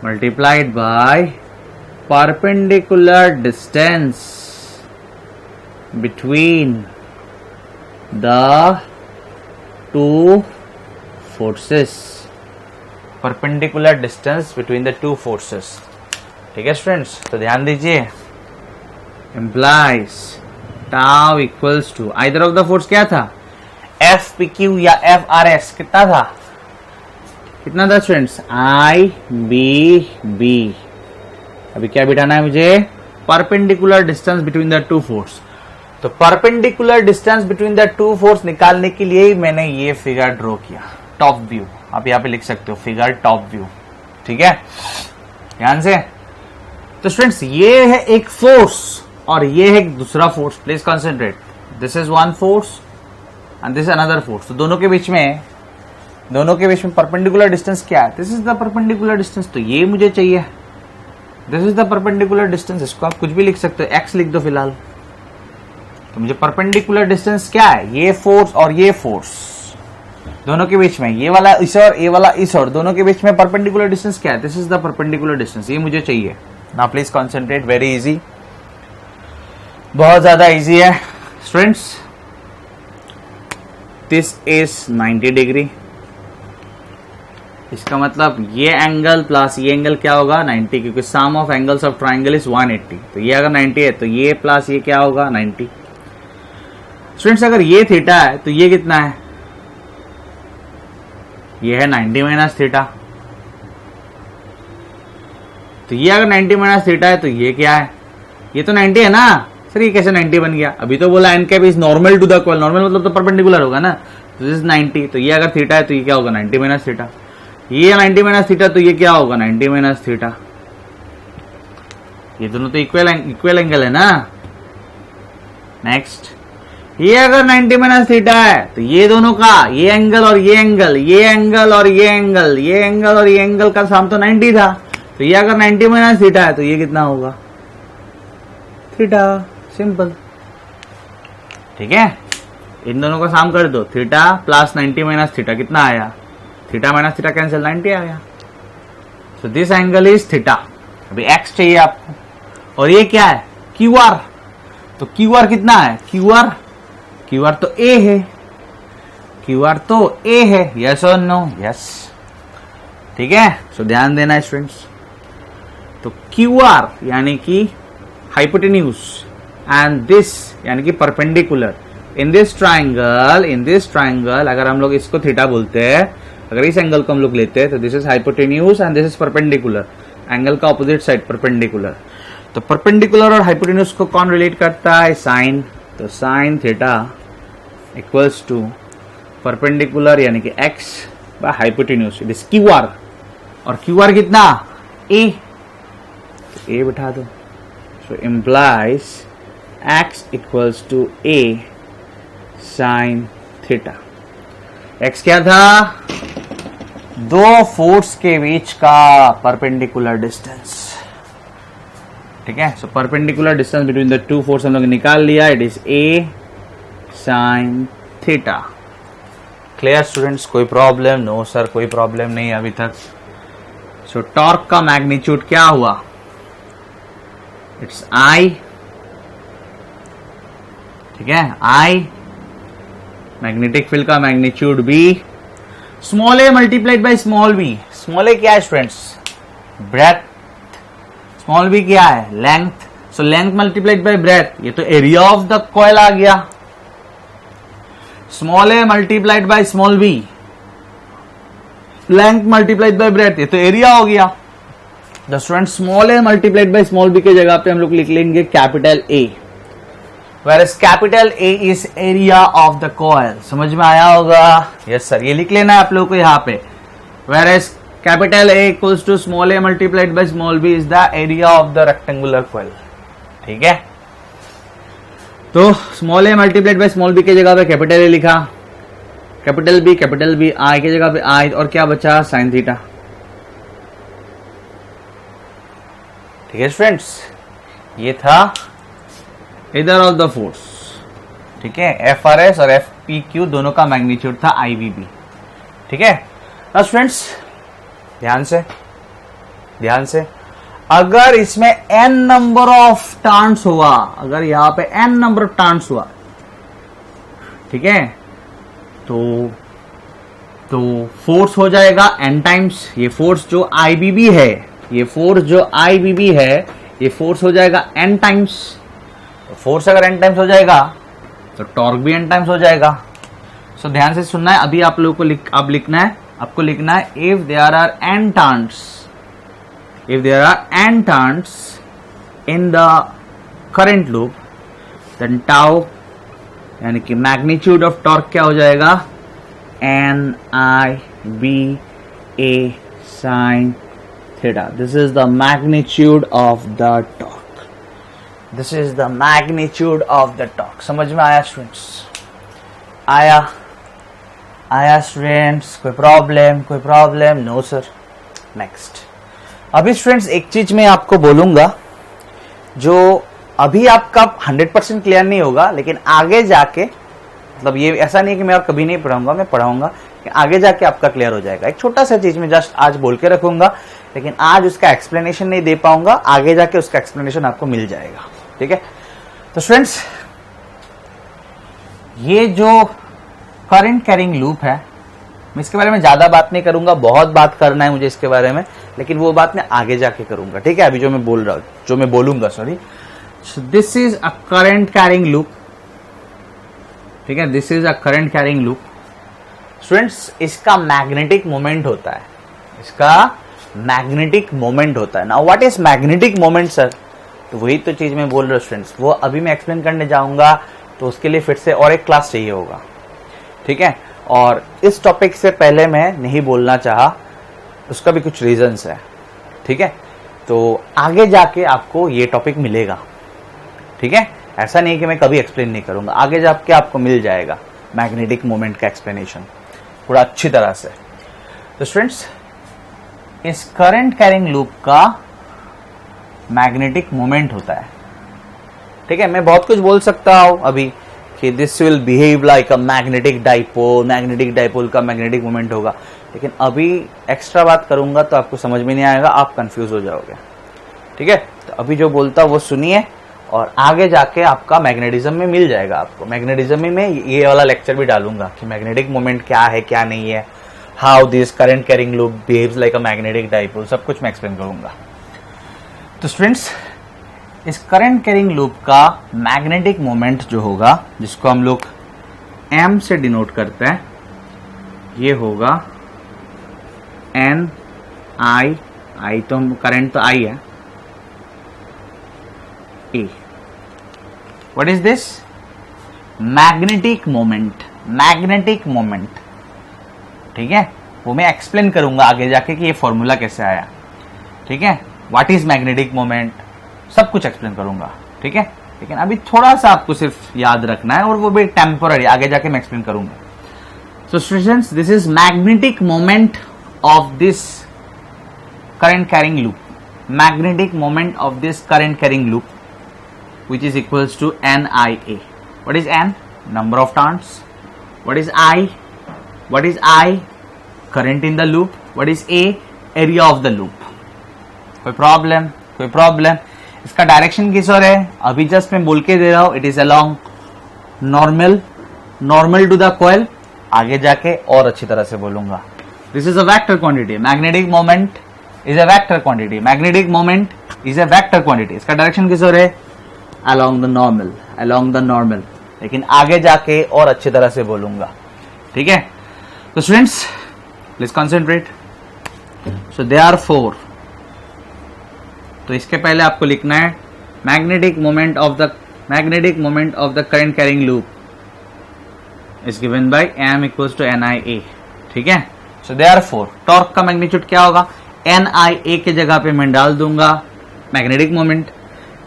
multiplied by perpendicular distance between the two forces, perpendicular distance between the two forces. ठीक है स्टूडेंट्स, तो ध्यान दीजिए, implies tau equals to either of the force क्या था? एफ पी क्यू या एफ आर एस कितना था? कितना था स्टूडेंट्स? आई बी बी। अभी क्या बिठाना है मुझे? Perpendicular distance between the two force. तो perpendicular distance between the two force निकालने के लिए ही मैंने ये फिगर ड्रॉ किया, टॉप व्यू। आप यहाँ पे लिख सकते हो फिगर टॉप व्यू। ठीक है, ध्यान से। तो स्टूडेंट्स ये है एक फोर्स और ये है एक दूसरा force. Please concentrate, this is one force and this another force. तो दोनों के बीच में परपेंडिकुलर डिस्टेंस क्या है? This is the perpendicular distance. तो ये मुझे चाहिए, this is the perpendicular distance. इसको आप कुछ भी लिख सकते हो, एक्स लिख दो फिलहाल। तो मुझे परपेंडिकुलर डिस्टेंस क्या है? ये फोर्स और ये फोर्स, दोनों के बीच में, ये वाला इस और ये वाला इस और, दोनों के बीच में परपेंडिकुलर डिस्टेंस क्या है? This is the perpendicular distance, ये मुझे चाहिए। Now please concentrate, very easy, बहुत ज्यादा इजी है स्टूडेंट्स। This is 90 degree. इसका मतलब ये एंगल प्लस ये एंगल क्या होगा? 90, क्योंकि sum of angles of triangle is 180। तो ये अगर 90 है तो ये प्लस ये क्या होगा? 90। स्टूडेंट्स अगर ये थीटा है तो ये कितना है? ये है 90 माइनस थीटा। तो ये अगर 90 माइनस थीटा है तो ये क्या है? ये तो 90 है ना सर, ये कैसे 90 बन गया? अभी तो बोला N cap is normal to the coil, normal मतलब तो परपेंडिकुलर होगा ना। तो दिस इज 90, तो ये अगर थीटा है तो ये क्या होगा? 90 माइनस थीटा। ये 90 माइनस थीटा तो ये क्या होगा? 90 माइनस थीटा। ये दोनों तो इक्वल एंगल है ना। नेक्स्ट, ये अगर 90 माइनस थीटा है तो ये दोनों का, ये एंगल और ये एंगल, ये एंगल और ये एंगल, ये एंगल और ये एंगल का सम तो 90 था। तो ये अगर 90 माइनस थीटा है तो ये कितना होगा? थीटा। सिंपल। ठीक है, इन दोनों का सम कर दो, थीटा प्लस 90 माइनस थीटा कितना आया? थीटा माइनस थीटा कैंसिल, 90 आ गया। So this angle is theta. अभी एक्स चाहिए आपको, और ये क्या है? Q R. तो क्यू आर कितना है? क्यू आर तो ए है, क्यू आर तो ए है। यस और नो? यस। ठीक है, सो ध्यान देना स्टूडेंट्स। तो क्यू आर यानी कि हाइपोटेन्यूज एंड दिस यानी कि परपेंडिकुलर। इन दिस ट्राइंगल अगर हम लोग इसको थीटा बोलते हैं, अगर इस एंगल को हम लोग लेते हैं तो this is hypotenuse and this is perpendicular. Angle का ऑपोजिट साइड परपेंडिकुलर। तो परपेंडिकुलर और हाइपोटेन्यूज को कौन रिलेट करता है? साइन। तो sine theta equals to perpendicular यानी कि X by hypotenuse, it is Q R. और क्यू आर कितना? ए। तो ए बिठा दो। So implies X equals to A sine theta. X क्या था? दो फोर्स के बीच का परपेंडिकुलर डिस्टेंस। ठीक है, so perpendicular distance between the two force हम लोग निकाल लिया, it is a sine theta. Clear students? कोई प्रॉब्लम? नो सर, कोई प्रॉब्लम नहीं अभी तक। सो टॉर्क का मैग्नीट्यूड क्या हुआ? It's I. ठीक है, आई। मैग्नेटिक फील्ड का magnitude B, small A multiplied by small B. Small A क्या है स्टूडेंट्स? ब्रेथ। स्मॉल बी क्या है? Length. So length multiplied by breadth, ये तो एरिया ऑफ द कॉइल आ गया। Small A multiplied by small B, length multiplied by breadth, ये तो एरिया हो गया। The student small A multiplied by small B के जगह पे हम लोग लिख लेंगे capital A, whereas capital A is area of the coil। समझ में आया होगा? यस सर, ये लिख लेना है आप लोगों को यहाँ पे, whereas capital A equals to small a multiplied by small b is the area of the rectangular coil. ठीक है, तो small A multiplied by small B की जगह पे कैपिटल ए लिखा, कैपिटल बी आई की जगह पे आई, और क्या बचा साइन थीटा. ठीक है स्टूडेंट्स, ये था इधर ऑफ द फोर्स. ठीक है, एफ आर एस और एफ पी क्यू दोनों का मैग्नीट्यूड था आई वी बी. ठीक है, अब स्टूडेंट्स ध्यान से अगर इसमें n नंबर ऑफ टर्न्स हुआ, अगर यहां पे n नंबर ऑफ टर्न्स हुआ, ठीक है, तो फोर्स हो जाएगा n टाइम्स. ये फोर्स जो IBB है, ये फोर्स हो जाएगा n टाइम्स. फोर्स अगर n टाइम्स हो जाएगा तो टॉर्क भी n टाइम्स हो जाएगा. सो ध्यान से सुनना है, अभी आप लोगों को आपको लिखना है if there are n turns in the current loop, then tau यानी कि मैग्नीट्यूड ऑफ टॉर्क क्या हो जाएगा, NIBA sin theta. This is the magnitude of the torque. समझ में आया स्टूडेंट्स? आया स्टूडेंट्स? कोई प्रॉब्लम? No sir. नेक्स्ट, अभी स्टूडेंट्स एक चीज मैं आपको बोलूंगा जो अभी आपका 100% क्लियर नहीं होगा, लेकिन आगे जाके, मतलब ये ऐसा नहीं कि मैं कभी नहीं पढ़ाऊंगा, मैं पढ़ाऊंगा, कि आगे जाके आपका क्लियर हो जाएगा. एक छोटा सा चीज मैं जस्ट आज बोल के रखूंगा, लेकिन आज उसका एक्सप्लेनेशन नहीं दे पाऊंगा, आगे जाके उसका एक्सप्लेनेशन आपको मिल जाएगा. ठीक है, तो स्टूडेंट्स ये जो करंट कैरिंग लूप है, मैं इसके बारे में ज्यादा बात नहीं करूंगा, बहुत बात करना है मुझे इसके बारे में, लेकिन वो बात मैं आगे जाके करूंगा. ठीक है, अभी जो मैं बोलूंगा sorry. This is a current carrying loop. ठीक है, this is a current carrying loop. Students इसका मैग्नेटिक मोमेंट होता है. Now what is magnetic moment sir? तो वही तो चीज मैं बोल रहा हूँ स्टूडेंट्स, वो अभी मैं एक्सप्लेन करने जाऊंगा, तो उसके लिए फिर से और एक क्लास चाहिए होगा. ठीक है, और इस टॉपिक से पहले मैं नहीं बोलना चाहा, उसका भी कुछ रीजंस है. ठीक है, तो आगे जाके आपको ये टॉपिक मिलेगा. ठीक है, ऐसा नहीं कि मैं कभी एक्सप्लेन नहीं करूंगा, आगे जाके आपको मिल जाएगा मैग्नेटिक मोमेंट का एक्सप्लेनेशन पूरा अच्छी तरह से. तो स्टूडेंट्स इस करंट कैरिंग लूप का मैग्नेटिक मोमेंट होता है. ठीक है, मैं बहुत कुछ बोल सकता हूं अभी कि this will behave like a magnetic dipole का मैग्नेटिक मोमेंट होगा, लेकिन अभी एक्स्ट्रा बात करूंगा तो आपको समझ में नहीं आएगा, आप कंफ्यूज हो जाओगे. ठीक है, तो अभी जो बोलता वो सुनिए, और आगे जाके आपका मैग्नेटिज्म में मिल जाएगा. आपको मैग्नेटिज्म में ये वाला लेक्चर भी डालूंगा कि मैग्नेटिक मोमेंट क्या है क्या नहीं है, how this current carrying loop behaves like a magnetic dipole, सब कुछ मैं एक्सप्लेन करूंगा. तो स्टूडेंट्स इस करंट कैरिंग लूप का मैग्नेटिक मोमेंट जो होगा, जिसको हम लोग m से डिनोट करते हैं, ये होगा NI, तो करंट तो I है, A. What is this? Magnetic moment. ठीक है, वो मैं एक्सप्लेन करूंगा आगे जाके कि ये फॉर्मूला कैसे आया. ठीक है, व्हाट इज मैग्नेटिक मोमेंट, सब कुछ एक्सप्लेन करूंगा. ठीक है, लेकिन अभी थोड़ा सा आपको सिर्फ याद रखना है, और वो भी टेम्पोररी, आगे जाके मैं एक्सप्लेन करूंगा. So students this is magnetic moment of this current carrying loop. Magnetic moment of this current carrying loop which is equals to NIA. What is N? Number of turns. What is I? Current in the loop. What is A? Area of the loop. कोई problem? इसका direction किस ओर है? अभी just मैं बोल के दे रहा हूं, it is along normal to the coil. आगे जाके और अच्छी तरह से बोलूंगा. This is a vector quantity. Magnetic moment is a vector quantity. इसका डायरेक्शन किस ओर है? along the normal. लेकिन आगे जाके और अच्छी तरह से बोलूंगा. ठीक है, तो students please concentrate. So therefore, तो इसके पहले आपको लिखना है magnetic moment of the current carrying loop is given by m equals to NIA. ठीक है, सो देयरफॉर टॉर्क का मैग्नीट्यूड क्या होगा, एन आई ए के जगह पे मैं डाल दूंगा मैग्नेटिक मोमेंट,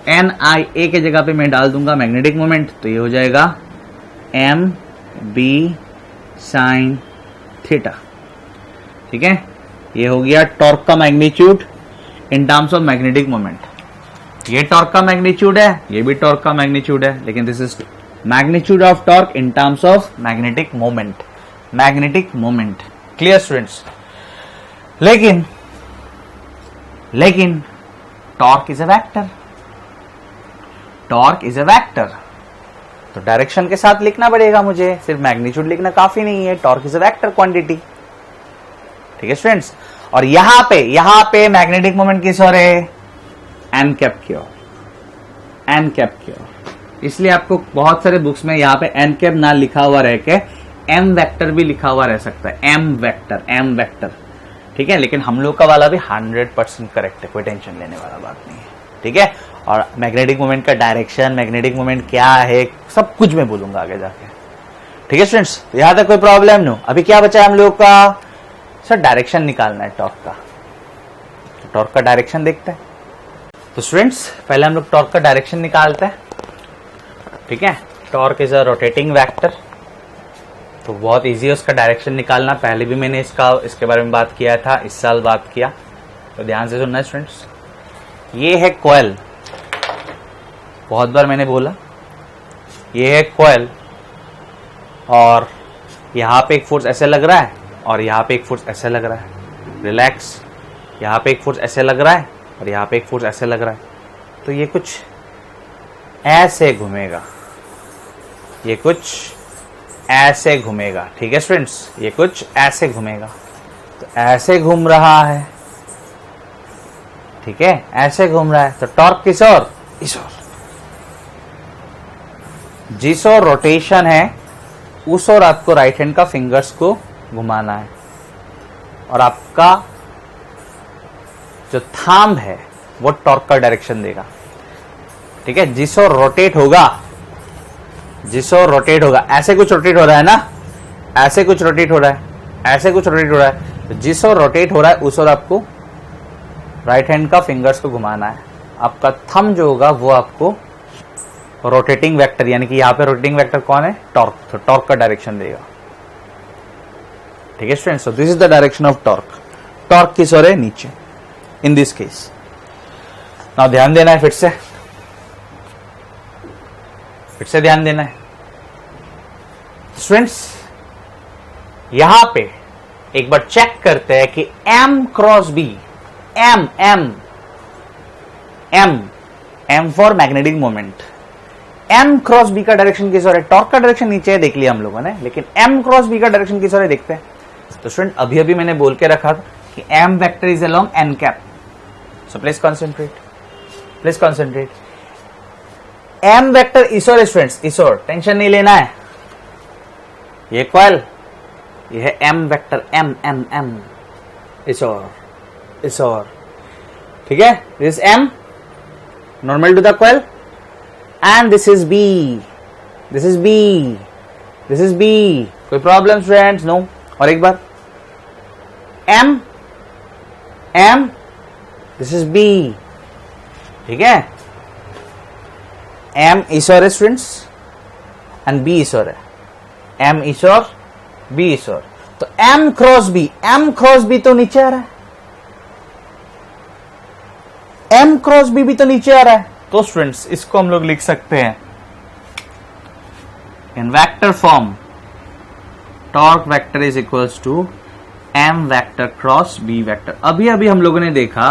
एन आई ए के जगह पे मैं डाल दूंगा मैग्नेटिक मोमेंट, तो ये हो जाएगा एम बी साइन थीटा। ठीक है, ये हो गया टॉर्क का magnitude in terms of magnetic moment. ये टॉर्क का मैग्नीट्यूड है, ये भी टॉर्क का मैग्नीट्यूड है, लेकिन this is magnitude of torque in terms of magnetic moment, magnetic moment. Clear students? लेकिन torque is a vector, torque is a vector, तो डायरेक्शन के साथ लिखना पड़ेगा मुझे, सिर्फ मैग्नीट्यूड लिखना काफी नहीं है। Torque is a vector quantity. ठीक है स्टूडेंट्स, और यहां पे मैग्नेटिक मोमेंट किस ओर है, एन कैप की ओर, एन कैप की ओर। इसलिए आपको बहुत सारे बुक्स में यहां पे एन कैप ना लिखा हुआ रह के एम वेक्टर भी लिखा हुआ रह सकता है, एम वेक्टर, एम वेक्टर। ठीक है, लेकिन हम लोग का वाला भी 100% करेक्ट है, कोई टेंशन लेने वाला बात नहीं है। ठीक है, और मैग्नेटिक मोमेंट का डायरेक्शन, मैग्नेटिक मोमेंट क्या है, सब कुछ मैं बोलूंगा आगे जाके। ठीक है स्टूडेंट्स, यहां तक कोई प्रॉब्लम नहीं। अभी क्या बचा है हम लोग का, सर डायरेक्शन निकालना है टॉर्क का। टॉर्क का डायरेक्शन देखते हैं। तो स्टूडेंट्स पहले हम लोग टॉर्क का डायरेक्शन निकालते हैं। ठीक है, torque is a rotating vector, तो बहुत इजी है उसका डायरेक्शन निकालना। पहले भी मैंने इसके बारे में बात किया था, इस साल बात किया, तो ध्यान से सुनना स्टूडेंट्स। ये है कॉइल, बहुत बार मैंने बोला, ये है कॉइल, और यहां पे एक फोर्स ऐसे लग रहा है और यहां पे एक फोर्स ऐसे लग रहा है। रिलैक्स, यहां पे एक फोर्स ऐसे लग रहा है और यहां पे एक फोर्स ऐसे लग रहा है, तो ये कुछ ऐसे घूमेगा, ये कुछ ऐसे घूमेगा। ठीक है स्टूडेंट्स, ये कुछ ऐसे घूमेगा, तो ऐसे घूम रहा है। ठीक है, ऐसे घूम रहा है, तो टॉर्क किस ओर, इस ओर। जिस ओर रोटेशन है उस ओर आपको राइट हैंड का फिंगर्स को घुमाना है, और आपका जो थंब है वो टॉर्क का डायरेक्शन देगा। ठीक है, जिस ओर रोटेट होगा, जिस ओर रोटेट होगा, ऐसे कुछ रोटेट हो रहा है ना, ऐसे कुछ रोटेट हो रहा है, ऐसे कुछ रोटेट हो रहा है, तो जिस ओर रोटेट हो रहा है उस ओर आपको राइट हैंड का फिंगर्स को घुमाना है। आपका थंब जो होगा वो आपको रोटेटिंग वेक्टर, यानी कि यहां पे रोटेटिंग वेक्टर कौन है, टॉर्क, तो टॉर्क का डायरेक्शन देगा। ठीक है students, so this is the direction of torque. Torque किस ओर है, नीचे, इन दिस केस। नाउ ध्यान देना है, फिर से ध्यान देना है स्टूडेंट्स। यहां पे एक बार चेक करते हैं कि M cross B, M M M M for magnetic moment, M cross B का डायरेक्शन किस ओर है, टॉर्क का डायरेक्शन नीचे है, देख लिया हम लोगों ने, लेकिन एम क्रॉस बी का डायरेक्शन किस ओर है देखते हैं। तो स्टूडेंट अभी अभी मैंने बोल के रखा था कि M vector is along N cap, so please concentrate, please concentrate. M vector इस ओर है स्टूडेंट्स, इस ओर, टेंशन नहीं लेना है। ये कॉइल, ये है M vector, M M M, इस ओर, इस ओर। ठीक है, this M normal to the coil, and this is B, this is B, this is B. कोई प्रॉब्लम स्टूडेंट्स? नो। और एक बार, M M, this is B. ठीक है, एम इस ओर है स्टूडेंट्स एंड बी इस ओर है, एम इस ओर, बी इस ओर, तो M cross B, M cross B तो नीचे आ रहा है, एम क्रॉस बी भी तो नीचे आ रहा है। तो स्टूडेंट्स इसको हम लोग लिख सकते हैं in vector form, torque vector is equals to M vector cross B vector. अभी अभी हम लोगों ने देखा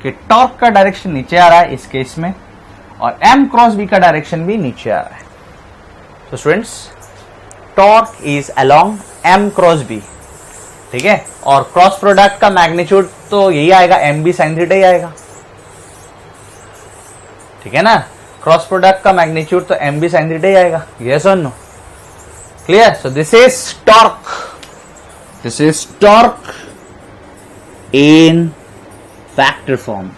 कि टॉर्क का डायरेक्शन नीचे आ रहा है इस केस में, और एम क्रॉस बी का डायरेक्शन भी नीचे आ रहा है। तो students torque is along M cross B. ठीक है, और क्रॉस प्रोडक्ट का मैग्नीट्यूड तो यही आएगा, एम बी साइन थीटा ही आएगा। ठीक है ना, क्रॉस प्रोडक्ट का मैग्नीट्यूड तो एम बी साइन थीटा ही आएगा। यस और no? Clear? So this is torque, this is torque in vector form.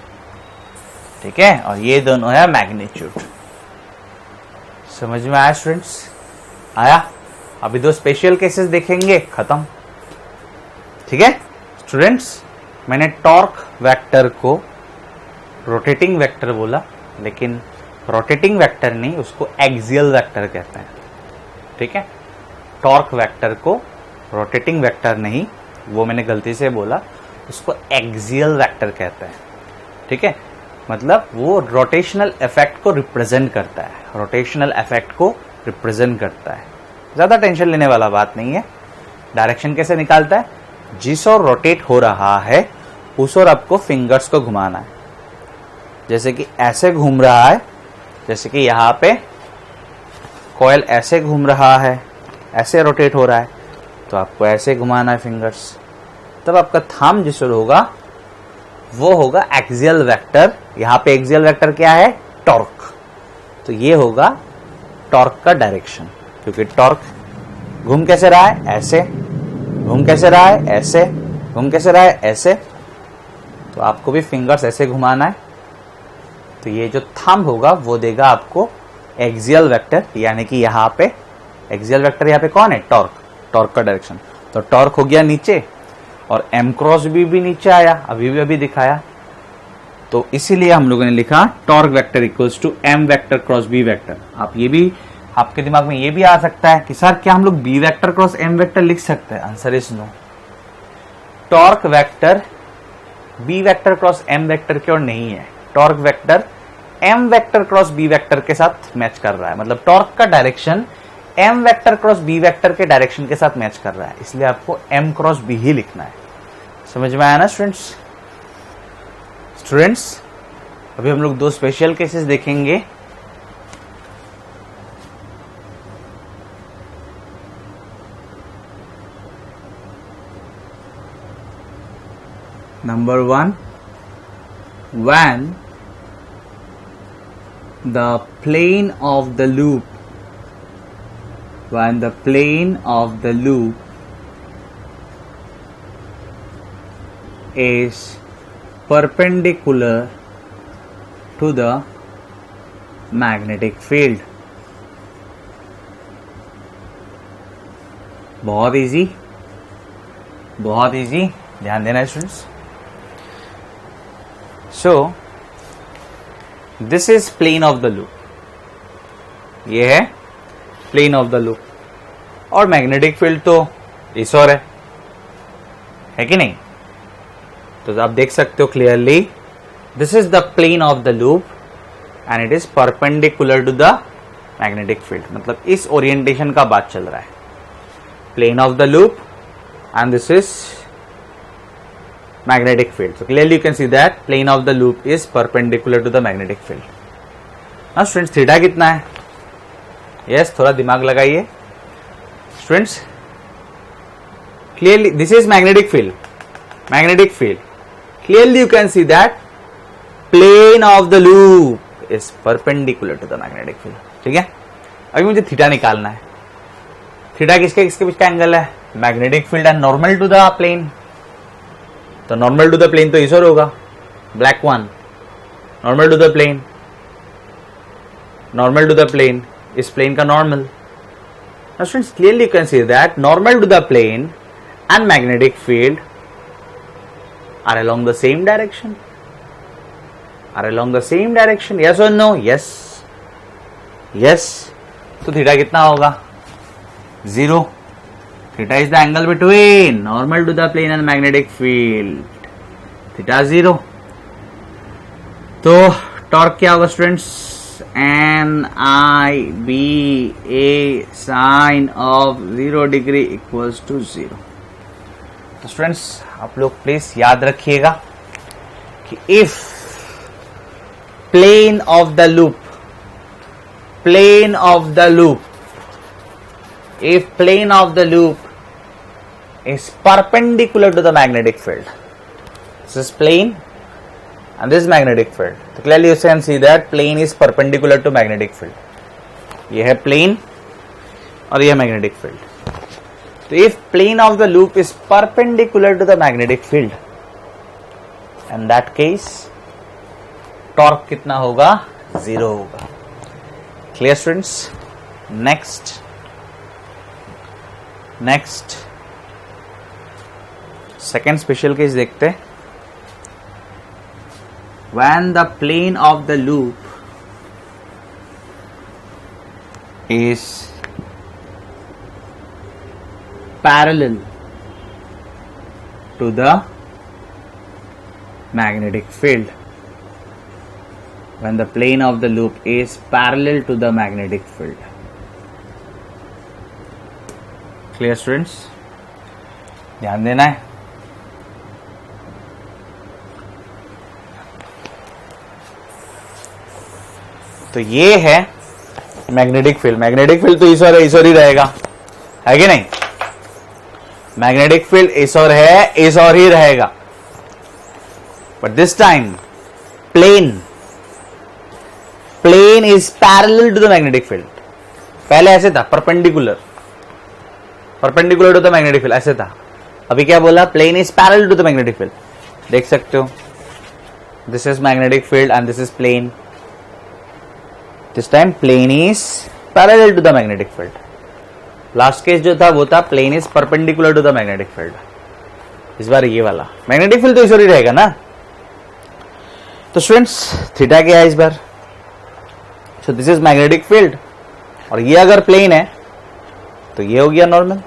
ठीक है, और ये दोनों है मैग्नीट्यूड। समझ में आया स्टूडेंट्स? आया? अभी दो स्पेशल केसेस देखेंगे, खत्म। ठीक है स्टूडेंट्स, मैंने टॉर्क वेक्टर को रोटेटिंग वेक्टर बोला, लेकिन रोटेटिंग वेक्टर नहीं, उसको एक्सियल वेक्टर कहते हैं। ठीक है, टॉर्क वेक्टर को रोटेटिंग वेक्टर नहीं, वो मैंने गलती से बोला, उसको एक्सियल वेक्टर कहते हैं। ठीक है, मतलब वो रोटेशनल इफेक्ट को रिप्रेजेंट करता है, रोटेशनल इफेक्ट को रिप्रेजेंट करता है। ज्यादा टेंशन लेने वाला बात नहीं है। डायरेक्शन कैसे निकालता है, जिस ओर रोटेट हो रहा है उस ओर आपको फिंगर्स को घुमाना है। जैसे कि ऐसे घूम रहा है, जैसे कि यहाँ पे कॉइल ऐसे घूम रहा है, ऐसे रोटेट हो रहा है, तो आपको ऐसे घुमाना है फिंगर्स। तब आपका थंब जिस ओर होगा वो होगा एक्सियल वेक्टर। यहाँ पे एक्सियल वेक्टर क्या है, टॉर्क। तो ये होगा टॉर्क का डायरेक्शन, क्योंकि टॉर्क घूम कैसे रहा है, ऐसे, घूम कैसे रहा है, ऐसे, घूम कैसे रहा है, ऐसे। तो आपको भी फिंगर्स ऐसे घुमाना है। तो ये जो थंब होगा वो देगा आपको एक्सियल वेक्टर, यानी कि यहाँ पे एक्सियल वेक्टर यहाँ पे कौन है, टॉर्क, टॉर्क का डायरेक्शन। तो टॉर्क हो गया नीचे और m क्रॉस भी नीचे आया, अभी दिखाया। तो इसीलिए हम लोगों ने लिखा torque vector equals to m vector cross b vector. आप ये भी, आपके दिमाग में ये भी आ सकता है कि सर क्या हम लोग b vector cross m vector लिख सकते हैं? Answer is no. Torque vector b vector cross m vector की ओर नहीं है, torque vector m vector cross b vector के साथ मैच कर रहा है। मतलब टॉर्क का direction m vector cross b vector के डायरेक्शन के साथ मैच कर रहा है, इसलिए आपको m क्रॉस b ही लिखना है। समझ में आया ना स्टूडेंट्स? स्टूडेंट्स, अभी हम लोग दो स्पेशल केसेस देखेंगे। Number 1, when the plane of the loop is perpendicular to the magnetic field। बहुत इजी, बहुत इजी, ध्यान देना students. So this is plane of the loop, ये है प्लेन ऑफ द लूप, और मैग्नेटिक फील्ड तो इस ओर है कि नहीं? तो आप देख सकते हो clearly, this is the plane of the loop and it is perpendicular to the magnetic field. मतलब इस ओरिएंटेशन का बात चल रहा है, plane of the loop and this is magnetic field. So clearly you can see that plane of the loop is perpendicular to the magnetic field. Now students, theta कितना है? Yes, थोड़ा दिमाग लगाइए students. Clearly this is magnetic field. Magnetic field. Clearly you can see that plane of the loop is perpendicular to the magnetic field. ठीक है, अभी मुझे theta निकालना है। थीटा किसके किसके बीच का एंगल है? Magnetic field and normal to the plane. तो नॉर्मल टू द प्लेन तो इस ओर होगा, black one, normal to the plane, normal to the plane, इस प्लेन का normal. Now students, clearly you can see that normal to the plane and magnetic field are along the same direction, are along the same direction. Yes और no? Yes, yes. तो theta कितना होगा? 0। Theta is the angle between normal to the plane and magnetic field. Theta 0. तो torque क्या होगा students? NIB A sine of 0 degree equals to 0। तो students, आप लोग प्लीज याद रखिएगा कि if plane of the loop, plane of the loop, if plane of the loop is perpendicular to the magnetic field, this is plane and this is magnetic field, so clearly you can see that plane is perpendicular to magnetic field। ये है plane और ये है magnetic field। तो if plane of the loop is perpendicular to the magnetic field, in that case torque कितना होगा? 0 होगा। Clear students? Next second special case देखते हैं. When the plane of the loop is parallel to the magnetic field. When the plane of the loop is parallel to the magnetic field. Clear students? ध्यान देना है. तो ये है magnetic field. Magnetic field तो इस और ही रहेगा, है कि नहीं? मैग्नेटिक फील्ड इस और है, इस और ही रहेगा. But this time plane is parallel to the magnetic field. पहले ऐसे था, perpendicular to the magnetic field, ऐसे था. अभी क्या बोला? Plane is parallel to the magnetic field. देख सकते हो, this is magnetic field and this is plane. This time plane is parallel to the magnetic field. Last case जो था वो था plane is perpendicular to the magnetic field. इस बार ये वाला मैग्नेटिक फील्ड तो इस और ही रहेगा ना. तो स्टूडेंट्स थीटा क्या है इस बार? So this is magnetic field और ये अगर प्लेन है तो ये हो गया नॉर्मल.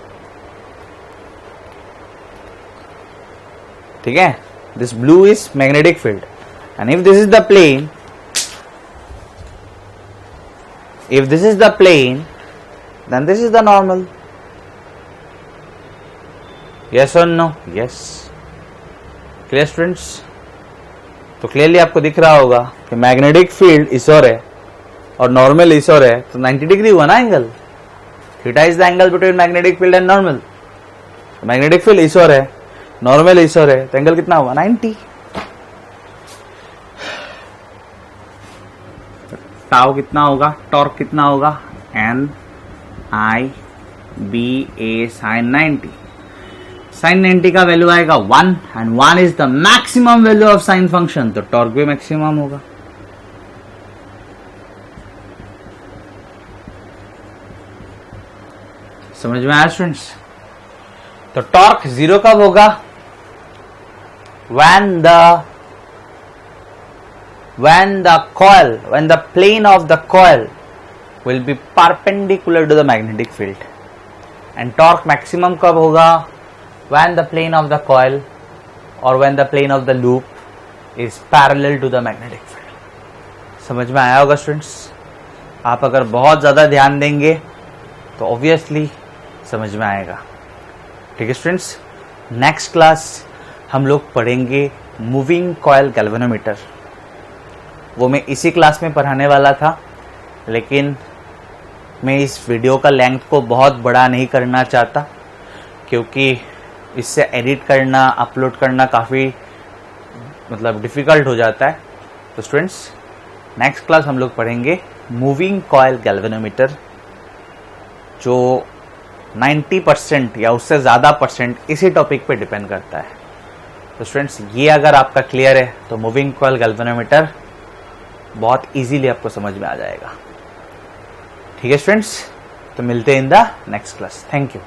ठीक है. This blue is magnetic field and if this is the plane, if this is the plane, then this is the normal. Yes or no? Yes. Clear students? तो क्लियरली आपको दिख रहा होगा कि मैग्नेटिक फील्ड इस और है और नॉर्मल इस और है, तो 90 डिग्री हुआ ना angle. Theta is the angle between magnetic field and normal. Magnetic field इस और है, नॉर्मल इस और है, तो एंगल कितना हुआ? 90. टाउ कितना होगा? टॉर्क कितना होगा? एन आई बी ए साइन 90. साइन 90 का वैल्यू आएगा 1 and 1 is the maximum value of sine function, तो टॉर्क भी मैक्सिमम होगा. समझ में आया स्टूडेंट्स? तो टॉर्क जीरो कब होगा? when the plane of the coil will be perpendicular to the magnetic field. And torque maximum कब होगा? when the plane of the coil or when the plane of the loop is parallel to the magnetic field. समझ में आया होगा students? आप अगर बहुत ज्यादा ध्यान देंगे तो ऑब्वियसली समझ में आएगा. ठीक है स्टूडेंट्स. नेक्स्ट क्लास हम लोग पढ़ेंगे मूविंग कॉइल गैल्वेनोमीटर. वो मैं इसी क्लास में पढ़ाने वाला था, लेकिन मैं इस वीडियो का लेंथ को बहुत बड़ा नहीं करना चाहता क्योंकि इससे एडिट करना, अपलोड करना काफ़ी डिफ़िकल्ट हो जाता है. तो स्टूडेंट्स नेक्स्ट क्लास हम लोग पढ़ेंगे मूविंग कॉइल गैल्वेनोमीटर, जो 90% या उससे ज़्यादा परसेंट इसी टॉपिक पे डिपेंड करता है. तो स्टूडेंट्स ये अगर आपका क्लियर है तो मूविंग कॉइल गैल्वेनोमीटर बहुत इजीली आपको समझ में आ जाएगा. ठीक है स्टूडेंट्स, तो मिलते हैं in the next class. Thank you.